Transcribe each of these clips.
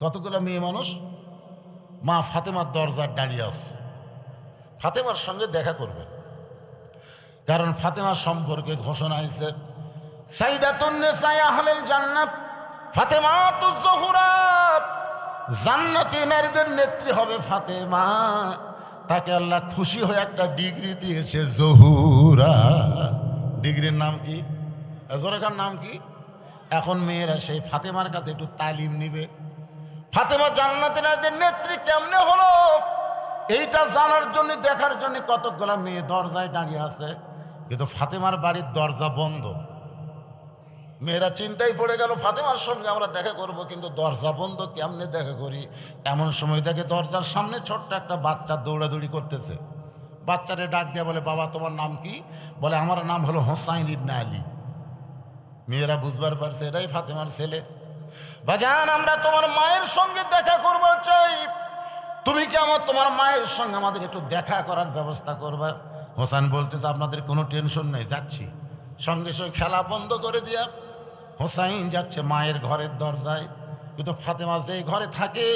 কতগুলো মেয়ে মানুষ মা ফাতেমার দরজার দাঁড়িয়ে আছে, ফাতেমার সঙ্গে দেখা করবে। কারণ ফাতেমার সম্পর্কে ঘোষণা হয়েছে সাইদাতুন নিসা আহলিল জান্নাত, ফাতেমাতুজ জোহরা, জান্নাতি নারীদের নেত্রী হবে ফাতেমা। তাকে আল্লাহ খুশি হয়ে একটা ডিগ্রি দিয়েছে জোহরা। ডিগ্রির নাম কি? জোরেখার নাম কি? এখন মেয়েরা সেই ফাতেমার কাছে একটু তালিম নিবে। ফাতেমা জান্নাতি নারীদের নেত্রী কেমনে হলো এইটা জানার জন্য, দেখার জন্য কতগুলা মেয়ে দরজায় দাঁড়িয়ে আছে, কিন্তু ফাতেমার বাড়ির দরজা বন্ধ। মেয়েরা চিন্তায় পড়ে গেল, ফাতেমার সঙ্গে আমরা দেখা করব, কিন্তু দরজা বন্ধ, কেমনে দেখা করি? এমন সময় দেখে দরজার সামনে ছোট্ট একটা বাচ্চা দৌড়াদৌড়ি করতেছে। বাচ্চারে ডাক দিয়ে বলে, বাবা তোমার নাম কি? বলে, আমার নাম হলো হোসাইন ইবনে আলী। মেয়েরা বুঝবার পারছে এটাই ফাতেমার ছেলে। বাজান, আমরা তোমার মায়ের সঙ্গে দেখা করব চাই, তুমি কি তোমার মায়ের সঙ্গে আমাদের একটু দেখা করার ব্যবস্থা করবা? হোসেন বলতেছে, আপনাদের কোনো টেনশন নেই, যাচ্ছি। সঙ্গে সঙ্গে খেলা বন্ধ করে দিয়া হোসাইন যাচ্ছে মায়ের ঘরের দরজায়। কিন্তু ফাতেমা যেই ঘরে থাকে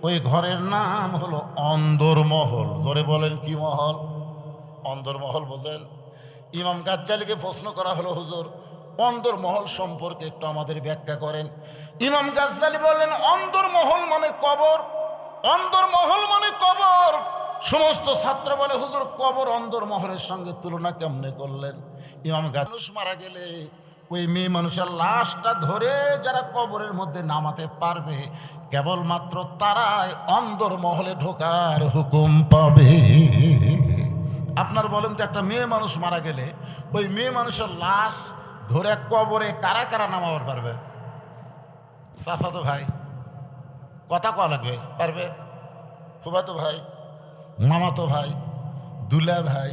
ওই ঘরের নাম হলো অন্দরমহল। ধরে বলেন কি মহল? অন্দরমহল বোঝেন? ইমাম গাজ্জালীকে প্রশ্ন করা হলো, হুজুর অন্দরমহল সম্পর্কে একটু আমাদের ব্যাখ্যা করেন। ইমাম গাজ্জালী বললেন, অন্দরমহল মানে কবর। অন্দরমহল মানে কবর। সমস্ত ছাত্র বলে, হুজুর কবর অন্দরমহলের সঙ্গে তুলনা কেমনে করলেন? ইমাম মানুষ মারা গেলে ওই মেয়ে মানুষের লাশটা ধরে যারা কবরের মধ্যে নামাতে পারবে, কেবলমাত্র তারাই অন্দরমহলে ঢোকার হুকুম পাবে। আপনার বলেন তো, একটা মেয়ে মানুষ মারা গেলে ওই মেয়ে মানুষের লাশ ধরে কবরে কারা কারা নামাবার পারবে? চাচাতো ভাই, কথা কওয়া লাগবে, পারবে? ফুফাতো ভাই, মামাতো ভাই, দুলা ভাই,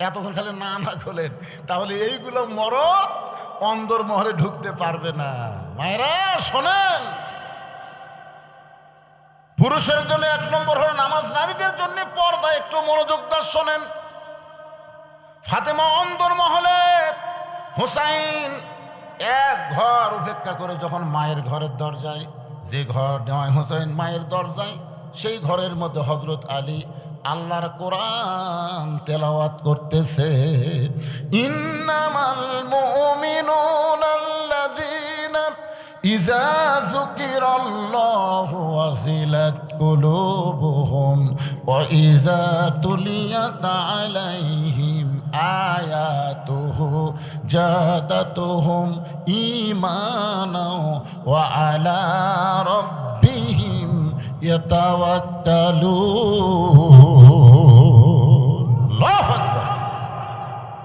এতক্ষণ খালি না না খোলেন, তাহলে এইগুলো মরদ অন্দরমহলে ঢুকতে পারবে না। মায়েরা শোনেন, পুরুষের জন্য 1 নম্বর হলো নামাজ, নারীদের জন্য পর্দা। একটু মনোযোগ দিয়ে শোনেন। ফাতেমা অন্দরমহলে, হোসাইন এক ঘর উপেক্ষা করে যখন মায়ের ঘরের দরজায়, যে ঘর নেওয়ায় হোসাইন মায়ের দরজায়, সেই ঘরের মধ্যে হযরত আলী আল্লাহর কোরআন তেলাওয়াত করতেছে। ইন্নামাল মুমিনুনা আল্লাযীনা ইযা যুকিরাল্লাহু ওয়াজিলাত কুলুবুহুম ওয়া ইযা তুলিয়াত আলাইহিম আয়াতুহু জাদাতুহুম ঈমানাও ওয়া আলা রাব্বিহিম ইয়াতাওয়াক্কালুন। আল্লাহু আকবার।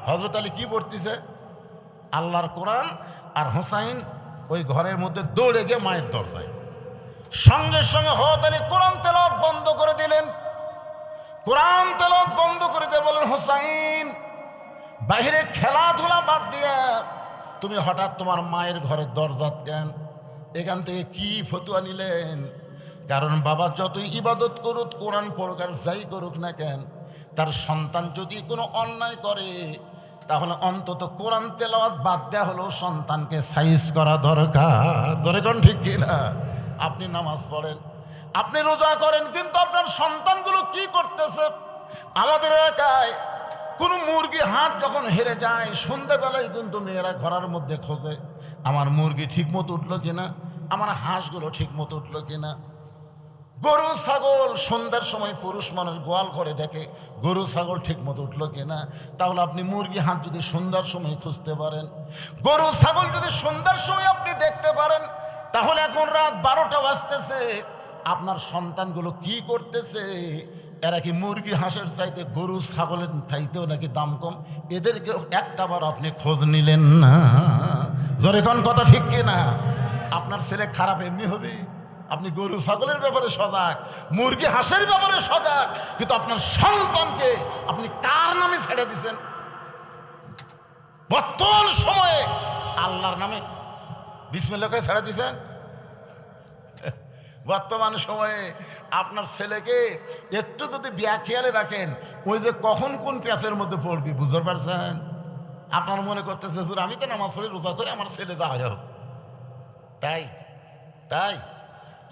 হযরত আলী কি পড়তেছে? আল্লাহর কোরআন। আর হোসাইন ওই ঘরের মধ্যে দৌড়ে গিয়ে মায়ের দরজায়। সঙ্গে সঙ্গে হযরত আলী কোরআন তেলাওয়াত বন্ধ করে দিলেন। কোরআন তেলাওয়াত বন্ধ করে দিয়ে বলেন, হোসাইন বাইরে খেলাধুলা বাদ দিয়া তুমি হঠাৎ তোমার মায়ের ঘরের দরজা কেন? এখান থেকে কি ফতুয়া নিলেন? কারণ বাবা যতই ইবাদত করুক, কোরআন পড়ুক, আর যাই করুক না কেন, তার সন্তান যদি কোনো অন্যায় করে, তাহলে অন্তত কোরআন তেলাওয়াত বাদ দেওয়া হলো সন্তানকে সাইজ করা দরকার। জোরে কোন ঠিক কিনা? আপনি নামাজ পড়েন, আপনি রোজা করেন, কিন্তু আপনার সন্তানগুলো কি করতেছে? আমাদের এলাকায় কোনো মুরগি হাট যখন হেরে যায়, সন্ধ্যাবেলায় কিন্তু মেয়েরা ঘরের মধ্যে খোঁজে, আমার মুরগি ঠিক মতো উঠলো কিনা, আমার হাঁসগুলো ঠিক মতো উঠলো কিনা। গরু ছাগল সন্ধ্যার সময় পুরুষ মানুষ গোয়াল করে দেখে গরু ছাগল ঠিক মতো উঠলো কিনা। তাহলে আপনি মুরগি হাট যদি সন্ধ্যার সময় খুঁজতে পারেন, গরু ছাগল যদি সন্ধ্যার সময় আপনি দেখতে পারেন, তাহলে এখন রাত 12টা বাজতেছে, আপনার সন্তানগুলো কি করতেছে? এরা কি মুরগি হাঁসের চাইতে গরু ছাগলের চাইতেও নাকি দাম কম? এদেরকে একটাবার আপনি খোঁজ নিলেন না। জোরে কোন কথা ঠিক কিনা? আপনার ছেলে খারাপ এমনি হবে? আপনি গরু ছাগলের ব্যাপারে সজাগ, মুরগি হাঁসের ব্যাপারে সজাগ, কিন্তু আপনার সন্তানকে আপনি কার নামে ছেড়ে দিচ্ছেন? বর্তমান সময়ে আল্লাহর নামে বিসমিল্লাহকে ছেড়ে দিচ্ছেন। বর্তমান সময়ে আপনার ছেলেকে একটু যদি খেয়ালে রাখেন, ওই যে কখন কোন প্যাচের মধ্যে পড়বি বুঝতে পারছেন? আপনার মনে করতেছে, হুজুর আমি তো নামাজ পড়ি, রোজা করে, আমার ছেলে যা হোক তাই। তাই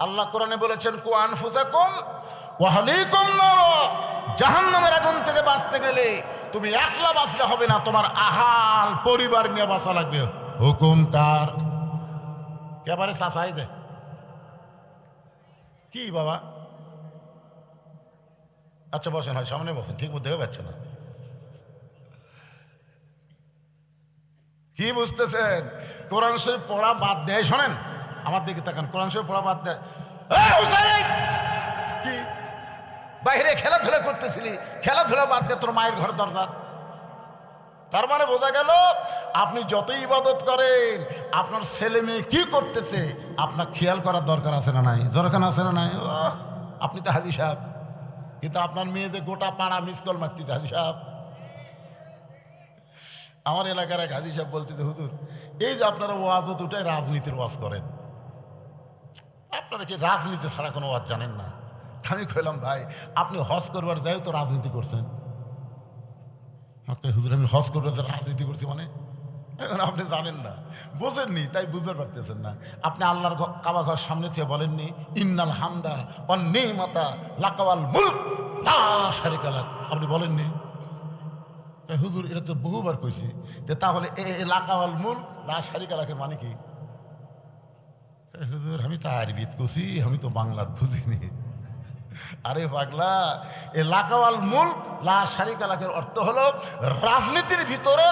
আল্লাহ কোরআনে বলেছেন কু আনফুসাকুম ওয়া আহলিকুম নার, জাহান্নামের আগুন থেকে বাঁচতে গেলে তুমি একলা বাঁচলে হবে না, তোমার আহাল পরিবার নিয়ে বাঁচা লাগবে। হুকুম কার? কেবারে চাচাই দে কি বাবা? আচ্ছা বসেন, হয় সামনে বসেন, ঠিক মতো দেখে পাচ্ছে না। কি বুঝতেছেন? কোরআন শরীফ পড়া বাদ দেয়। শোনেন আমার দিকে তাকান, কোরআন শরীফ পড়া বাদ দেয়। কি বাইরে খেলাধুলা করতেছিলি, খেলাধুলা বাদ দে, তোর মায়ের ঘর দরজা। তার মানে বোঝা গেল আপনি যত ইবাদত করেন আপনার ছেলে মেয়ে কি করতেছে আপনার খেয়াল করার দরকার আছে না নাই? দরকার আছে না নাই? আপনি তো হাজি সাহেব, কিন্তু আপনার মেয়েদের গোটা পাড়া মিস কল মারতেছে হাজি সাহেব। আমার এলাকার এক হাজি সাহেব বলতেছে, হুজুর এই যে আপনারা ওয়াজত উঠে রাজনীতির ওয়াজ করেন, আপনারা কি রাজনীতি ছাড়া কোনো ওয়াজ জানেন না? আমি কইলাম ভাই আপনি হজ করবার যাই তো রাজনীতি করছেন। হুজুর আমি হজ করবার যে রাজনীতি করছি মানে? এখন আপনি জানেন না, বোঝেননি, তাই বুঝতে পারতেছেন না। আপনি আল্লাহর কাবা ঘর সামনে থেকে বলেননি ইন্নাল হামদা ওয়ান নিমাতা লাকাওয়াল মুলক লা শারিকা লাক? আপনি বলেননি? হুজুর এটা তো বহুবার কইছি। তাহলে এ লাকাওয়াল মুলক লা শারিকা লাকের মানে কি? হুজুর আমি তো আরবিত কইছি, আমি তো বাংলাত বুঝিনি। আরে পাগলা, এ লাকাওয়াল মুলক লা শারিকা লাকের অর্থ হলো রাজনীতির ভিতরে,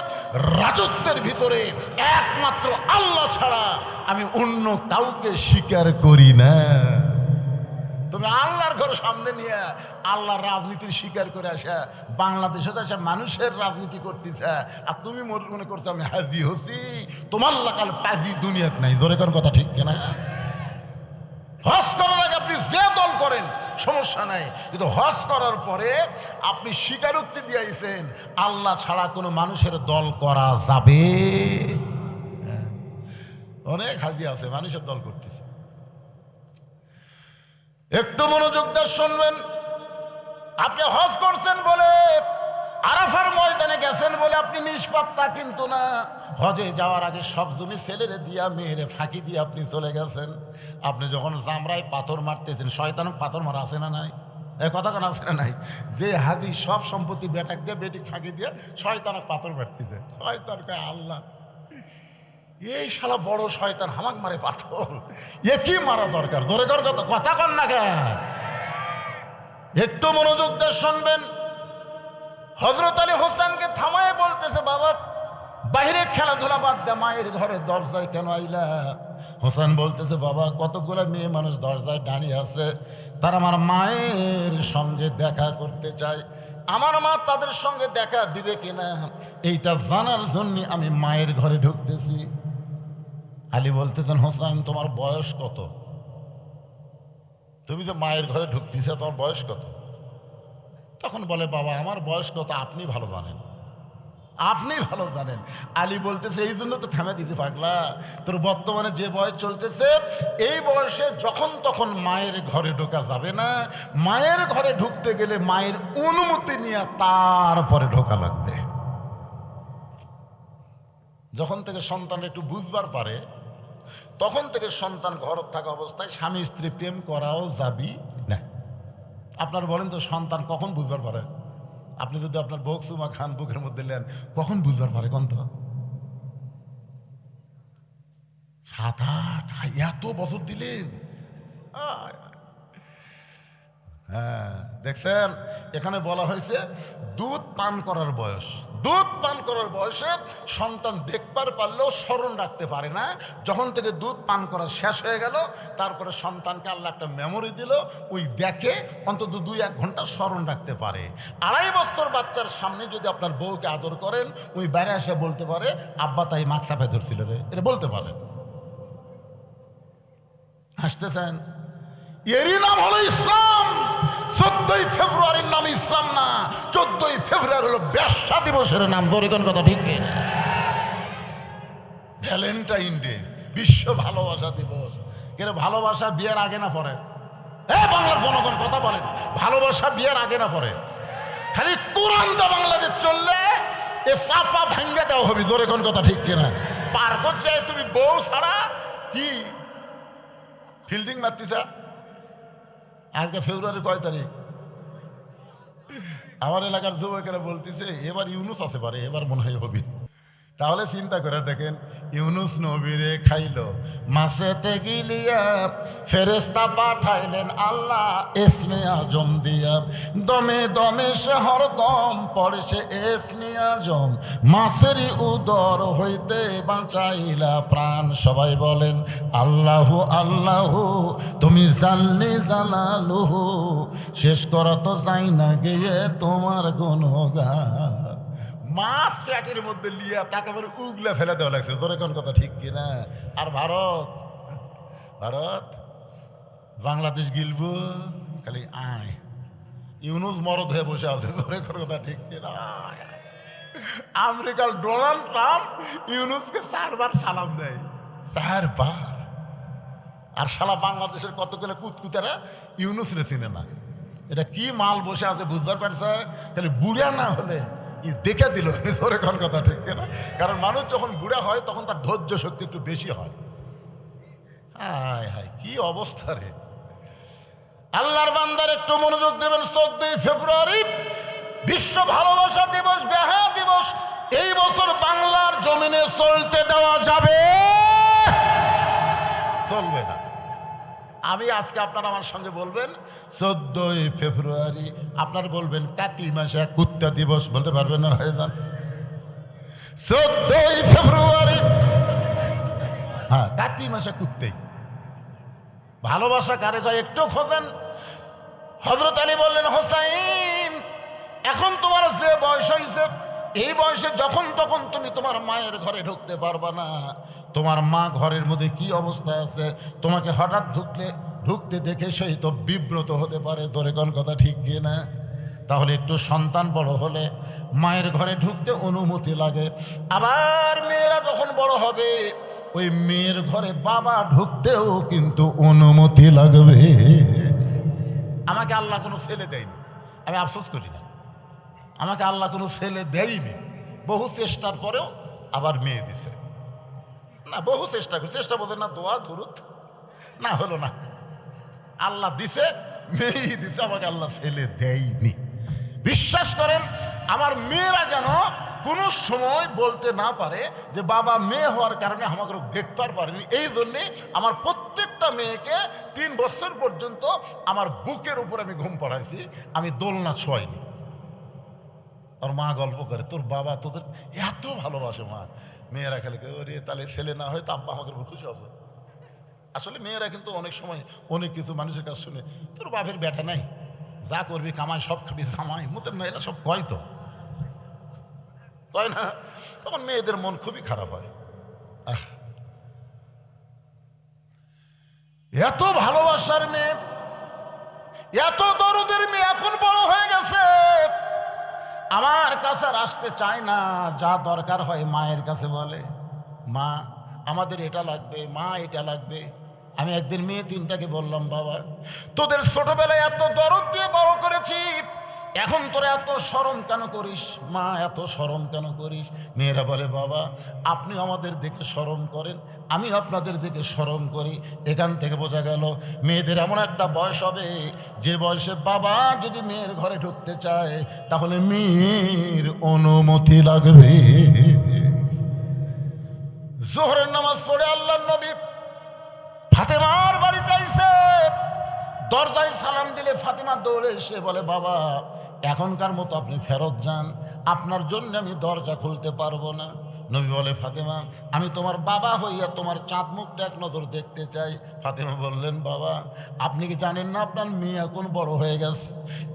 রাজত্বের ভিতরে একমাত্র আল্লাহ ছাড়া আমি অন্য কাউকে স্বীকার করি না। তুমি আল্লাহর ঘর সামনে নিয়ে আল্লাহর রাজনীতির স্বীকার করে আসা, বাংলাদেশে তো আসা মানুষের রাজনীতি করতেছে, আর তুমি মনে করছো আমি হাজি হসি। তোমার লাকাল পাজি দুনিয়াত নাই। জোরে কোন কথা ঠিক কিনা? হজ করার আগে আপনি যে দল করেন সমস্যা নাই, কিন্তু হজ করার পরে আপনি স্বীকারোক্তি দিয়েছেন আল্লাহ ছাড়া কোনো মানুষের দল করা যাবে। অনেক হাজি আছে মানুষের দল করতেছে। একটু মনোযোগ দিয়ে শুনবেন। আপনি হজ করছেন বলে, আরাফার ময়দানে গেছেন বলে আপনি নিষ্পাপ তা কিন্তু না। হজে যাওয়ার আগে সব জমি ছেলেরে দিয়া মেয়েরে ফাঁকি দিয়ে আপনি চলে গেছেন। আপনি যখন জামরায় পাথর মারতেছেন, শয়তান পাথর মারা আছে না নাই? এই কথা কেন আছে না নাই? যে হাজি সব সম্পত্তি বেটাক দিয়ে বেটিক ফাঁকি দিয়ে শয়তানক পাথর মারতেছে। শয়তান কয় আল্লাহ এই শালা বড় শয়তান হামাক মারে পাথর, এ কি মারা দরকার? ধরে কর কথা কন না কেন? একটু মনোযোগ দিয়ে শুনবেন। হযরত আলী হোসেনকে থামায় বলতেছে, বাবা বাইরে খেলাধুলা বাদ দে, মায়ের ঘরের দরজায় কেন আইলা? হোসেন বলতেছে, বাবা কতগুলো মেয়ে মানুষ দরজায় দাঁড়িয়ে আছে, তারা আমার মায়ের সঙ্গে দেখা করতে চায়, আমার মা তাদের সঙ্গে দেখা দিবে কিনা এইটা জানার জন্য আমি মায়ের ঘরে ঢুকতেছি। আলী বলতেছেন, হোসেন তোমার বয়স কত? তুমি যে মায়ের ঘরে ঢুকতেছ তোমার বয়স কত? তখন বলে, বাবা আমার বয়স কত আপনি ভালো জানেন, আপনি ভালো জানেন। আলী বলতেছে, এই জন্য তো থামে দিয়েছি পাগলা, তোর বর্তমানে যে বয়স চলতেছে এই বয়সে যখন তখন মায়ের ঘরে ঢোকা যাবে না। মায়ের ঘরে ঢুকতে গেলে মায়ের অনুমতি নিয়ে তারপরে ঢোকা লাগবে। যখন থেকে সন্তান একটু বুঝবার পারে তখন থেকে সন্তান ঘর থাকা অবস্থায় স্বামী স্ত্রী প্রেম করাও যাবি না। আপনার বলেন তো সন্তান কখন বুঝবার পারে? আপনি যদি আপনার বউ চুমা খান বুকের মধ্যে নেন, কখন বুঝবার পারে কোন? তো 7-8 এত বছর দিলেন। হ্যাঁ দেখছেন, এখানে বলা হয়েছে দুধ পান করার বয়স। দুধ পান করার বয়সে সন্তান দেখবার পারলেও স্মরণ রাখতে পারে না। যখন থেকে দুধ পান করা শেষ হয়ে গেল তারপরে সন্তানকে আল্লাহ একটা মেমোরি দিল, ওই দেখে অন্তত 2-1 ঘন্টা স্মরণ রাখতে পারে। 2.5 বছর বাচ্চার সামনে যদি আপনার বউকে আদর করেন, ওই বাইরে এসে বলতে পারে আব্বা তাই মাক চাপে ধরছিল রে, এটা বলতে পারে। হাসতেছেন? এরই নাম হলো ইসলাম। 14ই ফেব্রুয়ারির নাম ইসলাম না, 14ই ফেব্রুয়ারি হলো ব্যবসা দিবসের নাম। ধরিকন কথা ঠিক কিনা? ভ্যালেন্টাইন ডে, বিশ্ব ভালোবাসা দিবস। কেন ভালোবাসা বিয়ের আগে না পরে? বাংলার জনগণ কথা বলেন, ভালোবাসা বিয়ের আগে না পরে? খালি কোরআনটা বাংলাদেশ চললে এ চাপা ভাঙ্গা দেওয়া হবে। জোরে কোন কথা ঠিক কিনা? পার করছে তুমি বউ ছাড়া কি ফিল্ডিং মারতিসা। আজকে ফেব্রুয়ারি কয় তারিখ? আমার এলাকার যুবকেরা বলতেছে এবার ইউনুস আছে পারে, এবার মনে হয় হবে। তাহলে চিন্তা করে দেখেন, ইউনুস নবীরে খাইল মাছেতে গিলিয়া, ফেরেশতা পাঠাইলেন আল্লাহ ইসমে আজম দিয়া, দমে দমে সে হরদম পড়ে সে ইসমে আজম, মাছেরই উদর হইতে বাঁচাইলা প্রাণ। সবাই বলেন আল্লাহু আল্লাহু, তুমি জানলে জালালুহু, শেষ করা তো যাই না গিয়ে তোমার গুণগান। মাছ প্যাটের মধ্যে লিয়া তাকে বলে উগলে ফেলে দেওয়া লাগছে, জোরে কোন কথা ঠিক কিনা? আর ভারত, ভারত বাংলাদেশ গিলব খালি আয়, ইউনুস মরদ হয়ে বসে আছে, জোরে কোন কথা ঠিক কিনা? আমেরিকার ডোনাল্ড ট্রাম্প ইউনুসকে 4 বার সালাম দেয়, 4 বার। আর সালা বাংলাদেশের কতগুলো কুতকুতারা ইউনুস রে চিনে না। এটা কি মাল বসে আছে বুঝবার পারছে? খালি বুড়া না হলে দেখে দিল, জোরে কোন কথা ঠিক কিনা? কারণ মানুষ যখন বুড়া হয় তখন তার ধৈর্য শক্তি একটু বেশি হয়। হায় হায় কি অবস্থা রে! আল্লাহর বান্দার একটু মনোযোগ দেবেন। 14 ফেব্রুয়ারি বিশ্ব ভালোবাসা দিবস, বেহায়া দিবস। এই বছর বাংলার জমিনে চলতে দেওয়া যাবে? চলবে না। আমি আজকে আপনারা আমার সঙ্গে বলবেন 14 ফেব্রুয়ারি, আপনার বলবেন কাতি মাসে কুত্তা দিবস, বলতে পারবেন না ভাইজান? 14 ফেব্রুয়ারি, হ্যাঁ কাতি মাসে কুত্তেই। ভালোবাসা কারে কয় একটু খোঁজেন। হযরত আলী বললেন হোসাইন, এখন তোমার যে বয়স হয়েছে, এই বয়সে যখন তখন তুমি তোমার মায়ের ঘরে ঢুকতে পারবা না। তোমার মা ঘরের মধ্যে কি অবস্থা আছে, তোমাকে হঠাৎ ঢুকতে দেখে সেই তো বিব্রত হতে পারে, জোরে কোন কথা ঠিক কি না? তাহলে একটু সন্তান বড় হলে মায়ের ঘরে ঢুকতে অনুমতি লাগে। আবার মেয়েরা যখন বড় হবে, ওই মেয়ের ঘরে বাবা ঢুকতেও কিন্তু অনুমতি লাগবে। আমাকে আল্লাহ কোনো ছেলে দেয়নি, আমি আফসোস করি না। আমাকে আল্লাহ কোনো ছেলে দেয়নি, বহু চেষ্টার পরেও আবার মেয়ে দিছে না। বহু চেষ্টা করি, চেষ্টা বোঝেন না, দোয়া দুরুদ না, হলো না। আল্লাহ দিছে, মেয়েই দিছে, আমাকে আল্লাহ ছেলে দেয়নি। বিশ্বাস করেন, আমার মেয়েরা যেন কোনো সময় বলতে না পারে যে বাবা মেয়ে হওয়ার কারণে আমাকে দেখতে পারেনি। এই জন্যে আমার প্রত্যেকটা মেয়েকে 3 বছর পর্যন্ত আমার বুকের উপর আমি ঘুম পাড়াইছি, আমি দোলনা ছোঁয়াইনি। আর মা গল্প করে, তোর বাবা তোদের এত ভালোবাসে। মা মেয়েরা খালি ওরে তাহলে ছেলে না হয় তো আব্বা আমাকে খুশি হবে। আসলে মেয়েরা কিন্তু অনেক সময় অনেক কিছু মানুষের কাছে শুনে, তোর বাপের বেটা নাই, যা করবি কামাই, সব খাবি জামাই, মুতের না, এরা সব কয় তো, কয় না? তখন মেয়েদের মন খুবই খারাপ হয়। এত ভালোবাসার মেয়ে, এত দরদের মেয়ে এখন বড় হয়ে গেছে, আমার কাছে আর আসতে চায় না। যা দরকার হয় মায়ের কাছে বলে, মা আমাদের এটা লাগবে, মা এটা লাগবে। আমি একদিন মেয়ে 3টাকে বললাম, বাবা তোদের ছোটবেলায় এত দরদ দিয়ে বড় করেছি, এখন তোরা এত শরম কেন করিস? মা এত শরম কেন করিস? মেয়েরা বলে, বাবা আপনি আমাদের দিকে শরম করেন, আমি আপনাদের দিকে শরম করি। এখান থেকে বোঝা গেল মেয়েদের এমন একটা বয়স হবে, যে বয়সে বাবা যদি মেয়ের ঘরে ঢুকতে চায় তাহলে মেয়ের অনুমতি লাগবে। জোহরের নামাজ পড়ে আল্লাহর নবী ফাতেমার বাড়িতে আইছে, দরজায় সালাম দিলে ফাতেমা দৌড়ে এসে বলে, বাবা এখনকার মতো আপনি ফেরত যান, আপনার জন্য আমি দরজা খুলতে পারবো না। নবী বলে, ফাতেমা আমি তোমার বাবা হইয়া তোমার চাঁদ মুখটা এক নজর দেখতে চাই। ফাতেমা বললেন, বাবা আপনি কি জানেন না আপনার মেয়ে এখন বড় হয়ে গেছে?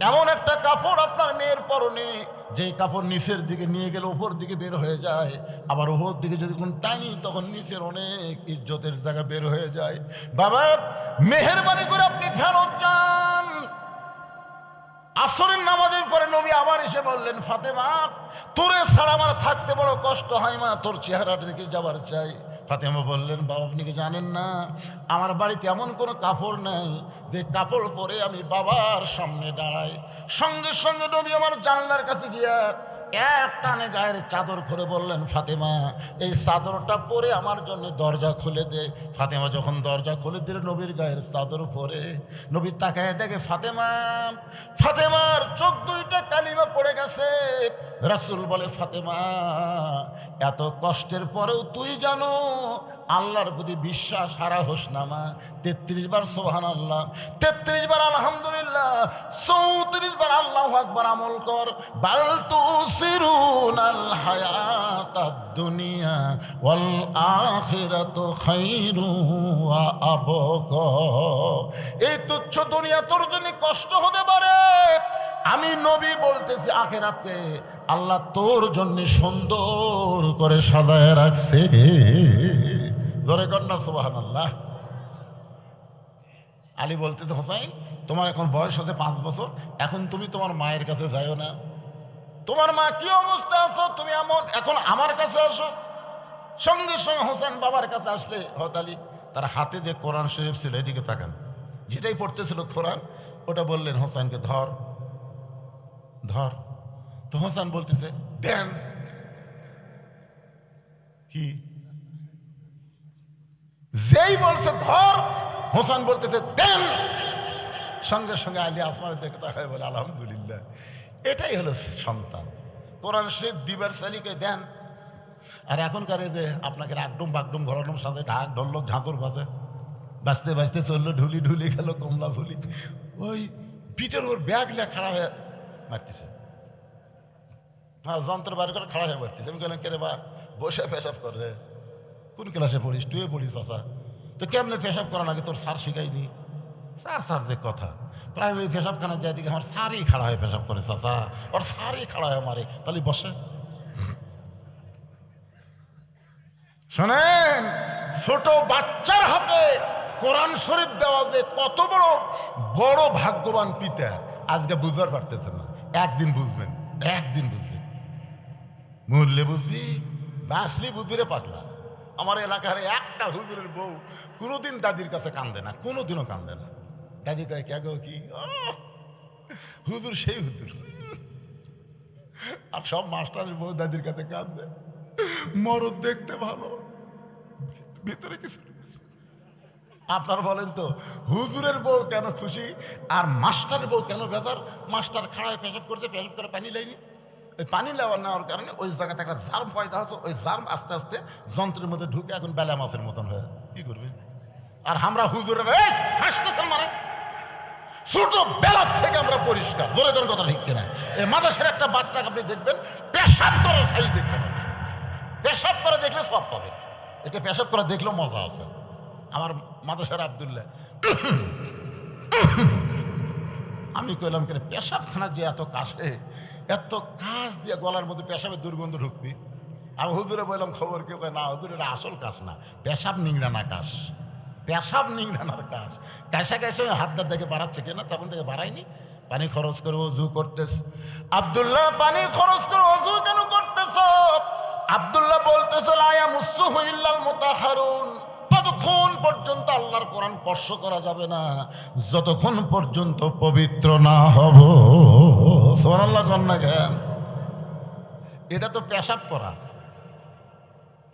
এমন একটা কাপড় আপনার মেয়ের পরনে, যেই কাপড় নিচের দিকে নিয়ে গেলে উপর দিকে বের হয়ে যায়, আবার উপর দিকে যদি কোন টানি তখন নিচের অনেক ইজ্জতের জায়গা বের হয়ে যায়। বাবা মেহেরবানি করে আপনি ফেরত যান। আসরের নামাজের পরে নবী আবার এসে বললেন, ফাতেমা তোরে ছাড়া আমার থাকতে বড় কষ্ট হয়, মা তোর চেহারাটা দিকে যাবার চাই। ফাতেমা বললেন, বাবা আপনি কি জানেন না আমার বাড়িতে এমন কোনো কাপড় নেই যে কাপড় পরে আমি বাবার সামনে দাঁড়াই। সঙ্গে সঙ্গে নবী আমার জানলার কাছে গিয়া এক টানে গায়ের চাদর খুলে বললেন, ফাতেমা এই চাদরটা পরে আমার জন্য দরজা খুলে দে। ফাতেমা যখন দরজা খুলে দিল, নবীর গায়ের চাদর পরে নবী তাকায় দেখে ফাতেমার চোখ দুইটা কালিমা পড়ে গেছে। রাসূল বলে, ফাতেমা এত কষ্টের পরেও তুই জানো আল্লাহর প্রতি বিশ্বাস হারা হোস না মা। 33 বার সুবহানাল্লাহ, 33 বার আলহামদুলিল্লাহ, 34 বার আল্লাহু আকবার আমল কর। বাল তুসিরুনাল হায়াতাদ দুনিয়া ওয়াল আখিরাতু খায়রু ওয়া আবকা। এই তুচ্ছ দুনিয়া তোর জন্য কষ্ট হতে পারে, আমি নবী বলতেছি আখিরাতকে আল্লাহ তোর জন্য সুন্দর করে সাজায় রাখছে। জোরে কন্যা সুবহানাল্লাহ। আলী বলতেছে, হোসাইন তোমার এখন বয়স হচ্ছে 5 বছর, এখন তুমি তোমার মায়ের কাছে যাইও না। তোমার মা কি অবস্থা আছো তুমি এখন আমার কাছে আসো। সঙ্গে সঙ্গে হোসেন বাবার কাছে আসলে হযরত আলী তার হাতে যে কোরআন শরীফ ছিল এদিকে তাকান, যেটাই পড়তেছিল কোরআন ওটা বললেন হোসেনকে ধর। তো হোসেন বলতেছে দেন। কি যেই বলছে ধর, হোসেন বলতেছে দেন। সঙ্গে সঙ্গে আলী আসমানের দিকে তাকায় বলে, আলহামদুলিল্লাহ, এটাই হলো সন্তান। কোরআন শরীফ দিবার সালিকে দেন। আর এখনকার এই যে আপনাকে রাগডুম বাগডুম ঘরাডুম সাথে ঢাক ঢললো ঝাঁতুর বাজে, বাঁচতে বাঁচতে চললো, ঢুলি গেল কমলা ফুলি, ওই পিঠের ওর ব্যাগ নিয়ে খাড়া হয়ে মারতেছে। হ্যাঁ, যন্ত্র বার করে খাড়া হয়ে মারতেছে। আমি কেন কেরে বা বসে পেশাব করে? কোন ক্লাসে পড়িস? তুইও পড়িস আসা? তো কেমনে পেশাব করা লাগে তোর স্যার শিখাইনি? স্যার যে কথা, প্রাইমারি পেশাবখানা যায় দিকে আমার স্যারই খাড়া হয়ে পেশাব করে, চাচা ওর স্যারই খাড়া হয়ে মারে, তাহলে বসে। শোনেন, ছোট বাচ্চার হাতে কোরআন শরীফ দেওয়া যে কত বড় ভাগ্যবান পিতা আজকে বুঝবার পারতেছেন না। একদিন বুঝবেন। মূল্যে বুঝবি, বাঁচলি বুঝবি রে পাগলা। আমার এলাকার একটা হুজুরের বউ কোনোদিন দাদির কাছে কান্দে না, কোনোদিনও কান্দে না। দাদি কয় কে গো কি? হুজুর সেই হুজুর। আর সব মাস্টারের বউ দাদির কাছে কান্দে। মরদ দেখতে ভালো, ভিতরে কিছু। আপনার বলেন তো হুজুরের বউ কেন খুশি আর মাস্টারের বউ কেন বেজার? মাস্টার খাড়ায় পেশাব করছে, পেশাব করে পানি লাইনি, ওই পানি নেওয়ার কারণে ওই জায়গাতে একটা জার্ম পয়দা হচ্ছে। ওই জার্ম আস্তে আস্তে যন্ত্রের মধ্যে ঢুকে এখন বেলা মাছের মতন হয়ে কি করবে? আর আমরা হুজুরের হাসতেছেন মানে ছোট বেলার থেকে আমরা পরিষ্কার। জোরে জোরে কথা ঠিক কিনা? এই মাদ্রাসার একটা বাচ্চাকে আপনি দেখবেন পেশাব করার সাইজ দেখবেন, পেশাব করে দেখলে সব পাবে। একে পেশাব করে দেখলেও মজা আছে। আমার মাদ্রাসার আব্দুল্লাহ, আমি কইলাম কেন পেশাবখানা যে এত কাশে, এত কাশ দিয়ে গলার মধ্যে পেশাবের দুর্গন্ধ ঢুকবি? আমি হুজুরে বললাম খবর, কেউ কয় না হুজুর এটা আসল কাশ না, পেশাব নিংড়ানা কাশ, পেশাব নিংড়ানার কাশ। কাশে হাত দাঁত দেখে বাড়াচ্ছে কিনা, তখন থেকে বাড়ায়নি। পানি খরচ করে অজু করতেছ। আব্দুল্লাহ, পানি খরচ করে অজু কেন করতেছ? আব্দুল্লাহ বলতেছ লায়া মুসসুহু ইল্লাল মুতাহহারুন, ততক্ষণ পর্যন্ত আল্লাহর কোরআন স্পর্শ করা যাবে না যতক্ষণ পর্যন্ত পবিত্র না হব। সুবহানাল্লাহ কন্যা জ্ঞান, এটা তো পেশাব করা।